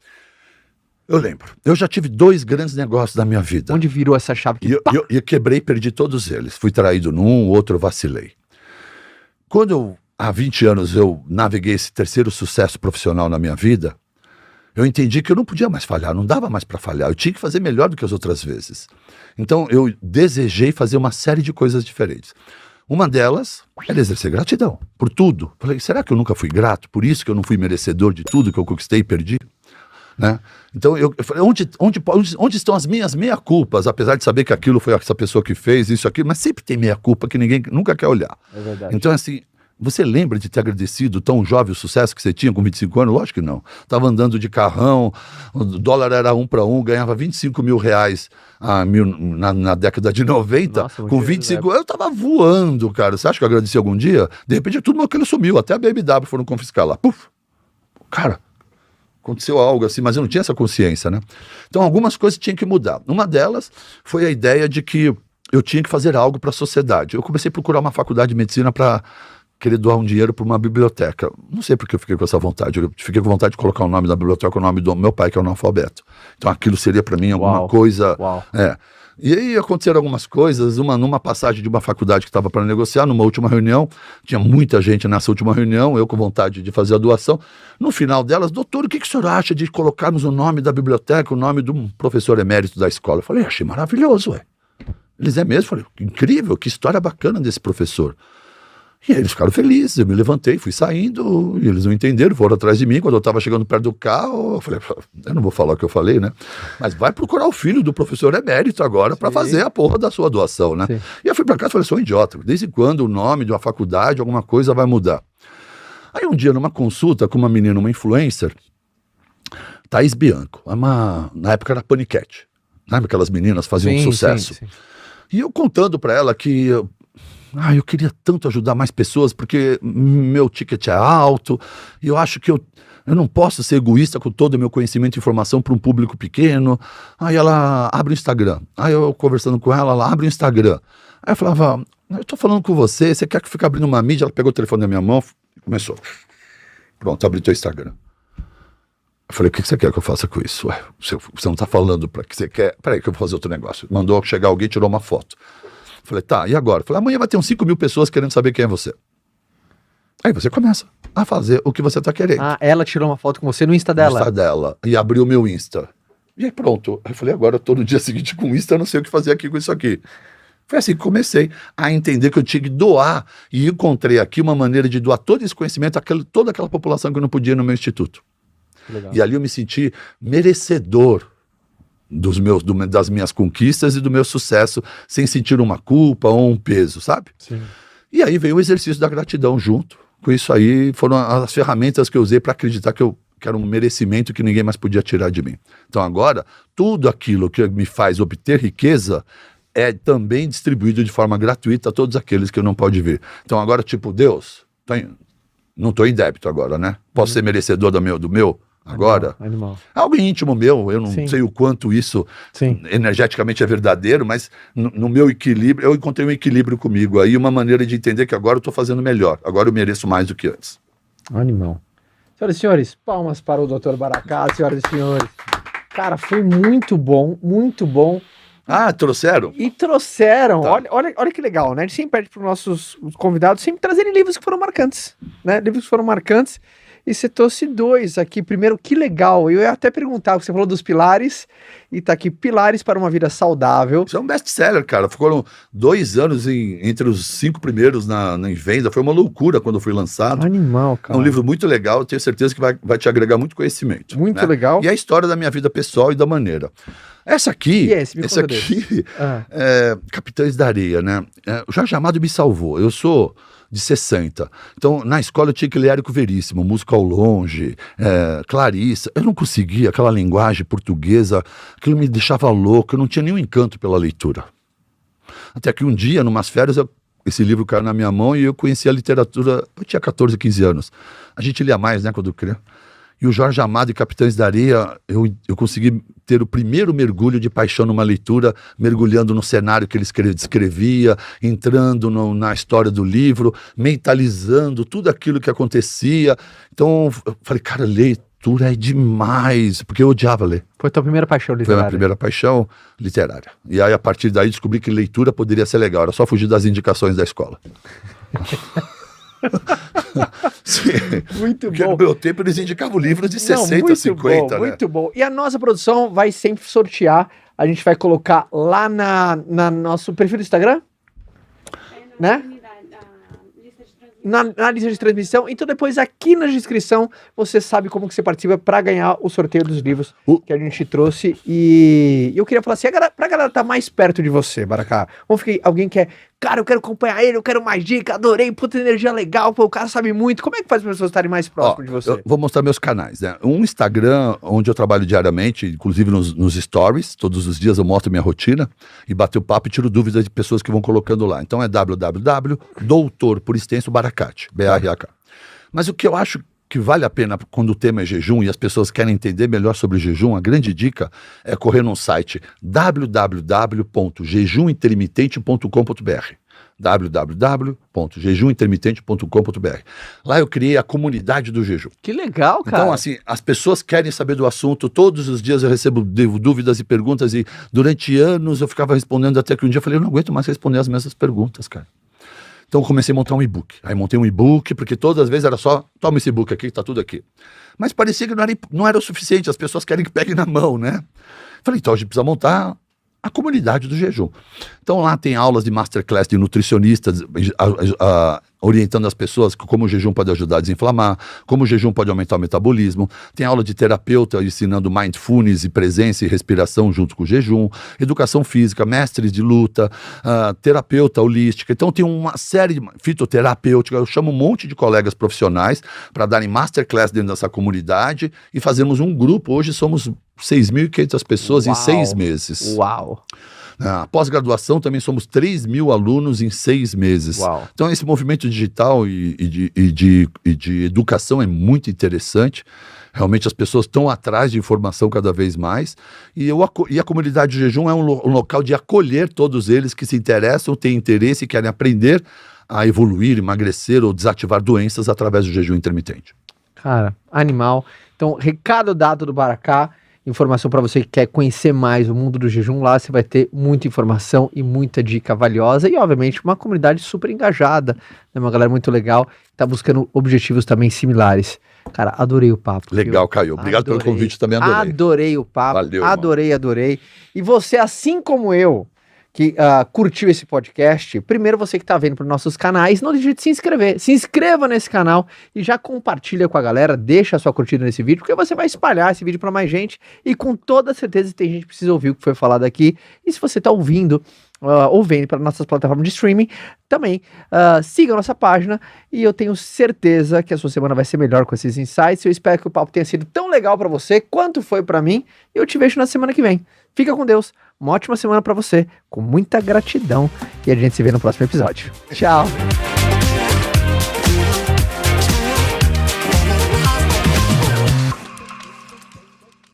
Eu lembro. Eu já tive 2 grandes negócios da minha vida. Onde virou essa chave? Eu quebrei, perdi todos eles. Fui traído num, outro vacilei. Quando há 20 anos eu naveguei esse terceiro sucesso profissional na minha vida, eu entendi que eu não podia mais falhar, não dava mais para falhar. Eu tinha que fazer melhor do que as outras vezes. Então eu desejei fazer uma série de coisas diferentes. Uma delas era exercer gratidão por tudo. Falei, será que eu nunca fui grato? Por isso que eu não fui merecedor de tudo que eu conquistei e perdi? Né? Então eu falei, onde estão as minhas meia-culpas, apesar de saber que aquilo foi essa pessoa que fez, isso aqui, mas sempre tem meia-culpa que ninguém nunca quer olhar. É verdade. Então assim, você lembra de ter agradecido tão jovem o sucesso que você tinha com 25 anos? Lógico que não. Estava andando de carrão, o dólar era 1 para 1, ganhava 25 mil reais na década de 90, Nossa, com 25 anos, eu estava voando, cara. Você acha que eu agradeci algum dia? De repente tudo aquilo sumiu, até a BMW foram confiscar lá. Puf! Cara, aconteceu algo assim, mas eu não tinha essa consciência, né? Então algumas coisas tinham que mudar. Uma delas foi a ideia de que eu tinha que fazer algo para a sociedade. Eu comecei a procurar uma faculdade de medicina para querer doar um dinheiro para uma biblioteca. Não sei porque eu fiquei com essa vontade. Eu fiquei com vontade de colocar o nome da biblioteca com o nome do meu pai, que é analfabeto. Então aquilo seria para mim alguma coisa... E aí aconteceram algumas coisas, numa passagem de uma faculdade que estava para negociar, numa última reunião, tinha muita gente nessa última reunião, eu com vontade de fazer a doação. No final delas, doutor, o que o senhor acha de colocarmos o nome da biblioteca, o nome de um professor emérito da escola? Eu falei, achei maravilhoso, ué. Eles mesmo, falei, incrível, que história bacana desse professor. E aí eles ficaram felizes, eu me levantei, fui saindo, e eles não entenderam, foram atrás de mim. Quando eu estava chegando perto do carro, eu falei, eu não vou falar o que eu falei, né? Mas vai procurar o filho do professor emérito agora para fazer a porra da sua doação, né? Sim. E eu fui para casa e falei, sou um idiota, desde quando o nome de uma faculdade, alguma coisa vai mudar? Aí um dia, numa consulta com uma menina, uma influencer, Thaís Bianco, na época era Paniquete, sabe? Aquelas meninas faziam sucesso. Sim. E eu contando para ela que... eu queria tanto ajudar mais pessoas, porque meu ticket é alto, e eu acho que eu não posso ser egoísta com todo o meu conhecimento e informação para um público pequeno. Aí ela abre o Instagram. Aí eu conversando com ela, ela abre o Instagram. Aí eu falava, eu tô falando com você quer que fique abrindo uma mídia? Ela pegou o telefone da minha mão e começou. Pronto, abri teu Instagram. Eu falei, o que você quer que eu faça com isso? Ué, você não tá falando para que você quer... Peraí que eu vou fazer outro negócio. Mandou chegar alguém, tirou uma foto. Falei, tá, e agora? Falei, amanhã vai ter uns 5 mil pessoas querendo saber quem é você. Aí você começa a fazer o que você tá querendo. Ela tirou uma foto com você no Insta dela? No Insta dela. E abriu o meu Insta. E aí pronto. Aí eu falei, agora eu tô no dia seguinte com o Insta, eu não sei o que fazer aqui com isso aqui. Foi assim que comecei a entender que eu tinha que doar, e encontrei aqui uma maneira de doar todo esse conhecimento toda aquela população que eu não podia ir no meu instituto. Legal. E ali eu me senti merecedor das minhas conquistas e do meu sucesso, sem sentir uma culpa ou um peso, sabe? Sim. E aí veio o exercício da gratidão junto. Com isso aí foram as ferramentas que eu usei para acreditar que era um merecimento que ninguém mais podia tirar de mim. Então agora, tudo aquilo que me faz obter riqueza é também distribuído de forma gratuita a todos aqueles que eu não pode ver. Então agora, tipo, Deus, não estou em débito agora, né? Posso ser merecedor do meu agora? Animal. Algo íntimo meu, eu não Sim. sei o quanto isso Sim. energeticamente é verdadeiro, mas no meu equilíbrio, eu encontrei um equilíbrio comigo aí, uma maneira de entender que agora eu estou fazendo melhor, agora eu mereço mais do que antes. Animal. Senhoras e senhores, palmas para o Dr. Baracá, senhoras e senhores. Cara, foi muito bom, muito bom. Ah, trouxeram? E trouxeram, Tá. olha que legal, né? A gente sempre pede para os nossos convidados sempre trazerem livros que foram marcantes, né? Livros que foram marcantes. E você trouxe 2 aqui. Primeiro, que legal. Eu ia até perguntar, porque você falou dos pilares, e tá aqui, Pilares para uma Vida Saudável. Isso é um best-seller, cara. Foram 2 anos entre os 5 primeiros em venda. Foi uma loucura quando foi lançado. Animal, É cara. um livro muito legal, eu tenho certeza que vai te agregar muito conhecimento. Muito né? legal. E a história da minha vida pessoal e da maneira. Essa aqui, E esse? Me esse conta aqui Ah, é Capitães da Areia, né? O Jorge Amado me salvou. Eu sou de 60. Então, na escola eu tinha que ler Érico Veríssimo, Música ao Longe, Clarissa. Eu não conseguia aquela linguagem portuguesa, aquilo me deixava louco, eu não tinha nenhum encanto pela leitura. Até que um dia, numas férias, esse livro caiu na minha mão e eu conheci a literatura, eu tinha 14, 15 anos. A gente lia mais, né, quando criança. E o Jorge Amado e Capitães da Areia, eu consegui ter o primeiro mergulho de paixão numa leitura, mergulhando no cenário que ele descrevia, entrando na história do livro, mentalizando tudo aquilo que acontecia. Então, eu falei, cara, leitura é demais, porque eu odiava ler. foi a tua primeira paixão Foi a literária. minha primeira paixão literária. E aí, a partir daí, descobri que leitura poderia ser legal, era só fugir das indicações da escola. Sim. Muito Porque bom. no meu tempo eles indicavam livros de 60, muito 50, bom, né? muito bom. E a nossa produção vai sempre sortear. A gente vai colocar lá na nosso perfil do Instagram, né? Na lista de transmissão. Então depois aqui na descrição você sabe como que você participa para ganhar o sorteio dos livros que a gente trouxe. E eu queria falar assim, pra galera tá mais perto de você, Baracá. Vamos ficar alguém que cara, eu quero acompanhar ele, eu quero mais dicas, adorei, puta energia legal, pô, o cara sabe muito. Como é que faz as pessoas estarem mais próximas de você? Eu vou mostrar meus canais, né? Um Instagram, onde eu trabalho diariamente, inclusive nos stories, todos os dias eu mostro minha rotina e bato o papo e tiro dúvidas de pessoas que vão colocando lá. Então é www.doutor, por extenso, Baracate, B-A-R-A-K. Mas o que eu acho que vale a pena quando o tema é jejum e as pessoas querem entender melhor sobre o jejum, a grande dica é correr num site www.jejumintermitente.com.br www.jejumintermitente.com.br. Lá eu criei a comunidade do jejum. Que legal, cara. Então, assim, as pessoas querem saber do assunto, todos os dias eu recebo dúvidas e perguntas e durante anos eu ficava respondendo até que um dia eu falei, eu não aguento mais responder as mesmas perguntas, cara. Então eu comecei a montar um e-book. Aí montei um e-book, porque todas as vezes era só, toma esse e-book aqui, tá tudo aqui. Mas parecia que não era o suficiente, as pessoas querem que pegue na mão, né? Falei, então a gente precisa montar a comunidade do jejum. Então lá tem aulas de masterclass de nutricionistas, orientando as pessoas como o jejum pode ajudar a desinflamar, como o jejum pode aumentar o metabolismo. Tem aula de terapeuta ensinando mindfulness e presença e respiração junto com o jejum, educação física, mestres de luta, terapeuta holística. Então tem uma série de fitoterapêutica. Eu chamo um monte de colegas profissionais para darem masterclass dentro dessa comunidade e fazemos um grupo. Hoje somos 6.500 pessoas em 6 meses. Uau! A pós-graduação também somos 3.000 alunos em 6 meses. Uau. Então esse movimento digital e de educação é muito interessante. Realmente as pessoas estão atrás de informação cada vez mais. E a comunidade de jejum é um local de acolher todos eles que se interessam, têm interesse e querem aprender a evoluir, emagrecer ou desativar doenças através do jejum intermitente. Cara, animal. Então, recado dado do Baracá. Informação para você que quer conhecer mais o mundo do jejum, lá você vai ter muita informação e muita dica valiosa e, obviamente, uma comunidade super engajada, né? Uma galera muito legal, que tá buscando objetivos também similares. Cara, adorei o papo. Legal, Caio. Obrigado pelo convite, também adorei. Adorei o papo, Valeu, adorei. E você, assim como eu, que curtiu esse podcast, primeiro você que está vendo para nossos canais, não deixe de se inscrever. Se inscreva nesse canal e já compartilha com a galera, deixa a sua curtida nesse vídeo, porque você vai espalhar esse vídeo para mais gente e com toda certeza tem gente que precisa ouvir o que foi falado aqui. E se você está ouvindo ou vendo para nossas plataformas de streaming, também siga a nossa página e eu tenho certeza que a sua semana vai ser melhor com esses insights. Eu espero que o papo tenha sido tão legal para você quanto foi para mim e eu te vejo na semana que vem. Fica com Deus, uma ótima semana para você, com muita gratidão e a gente se vê no próximo episódio. Tchau!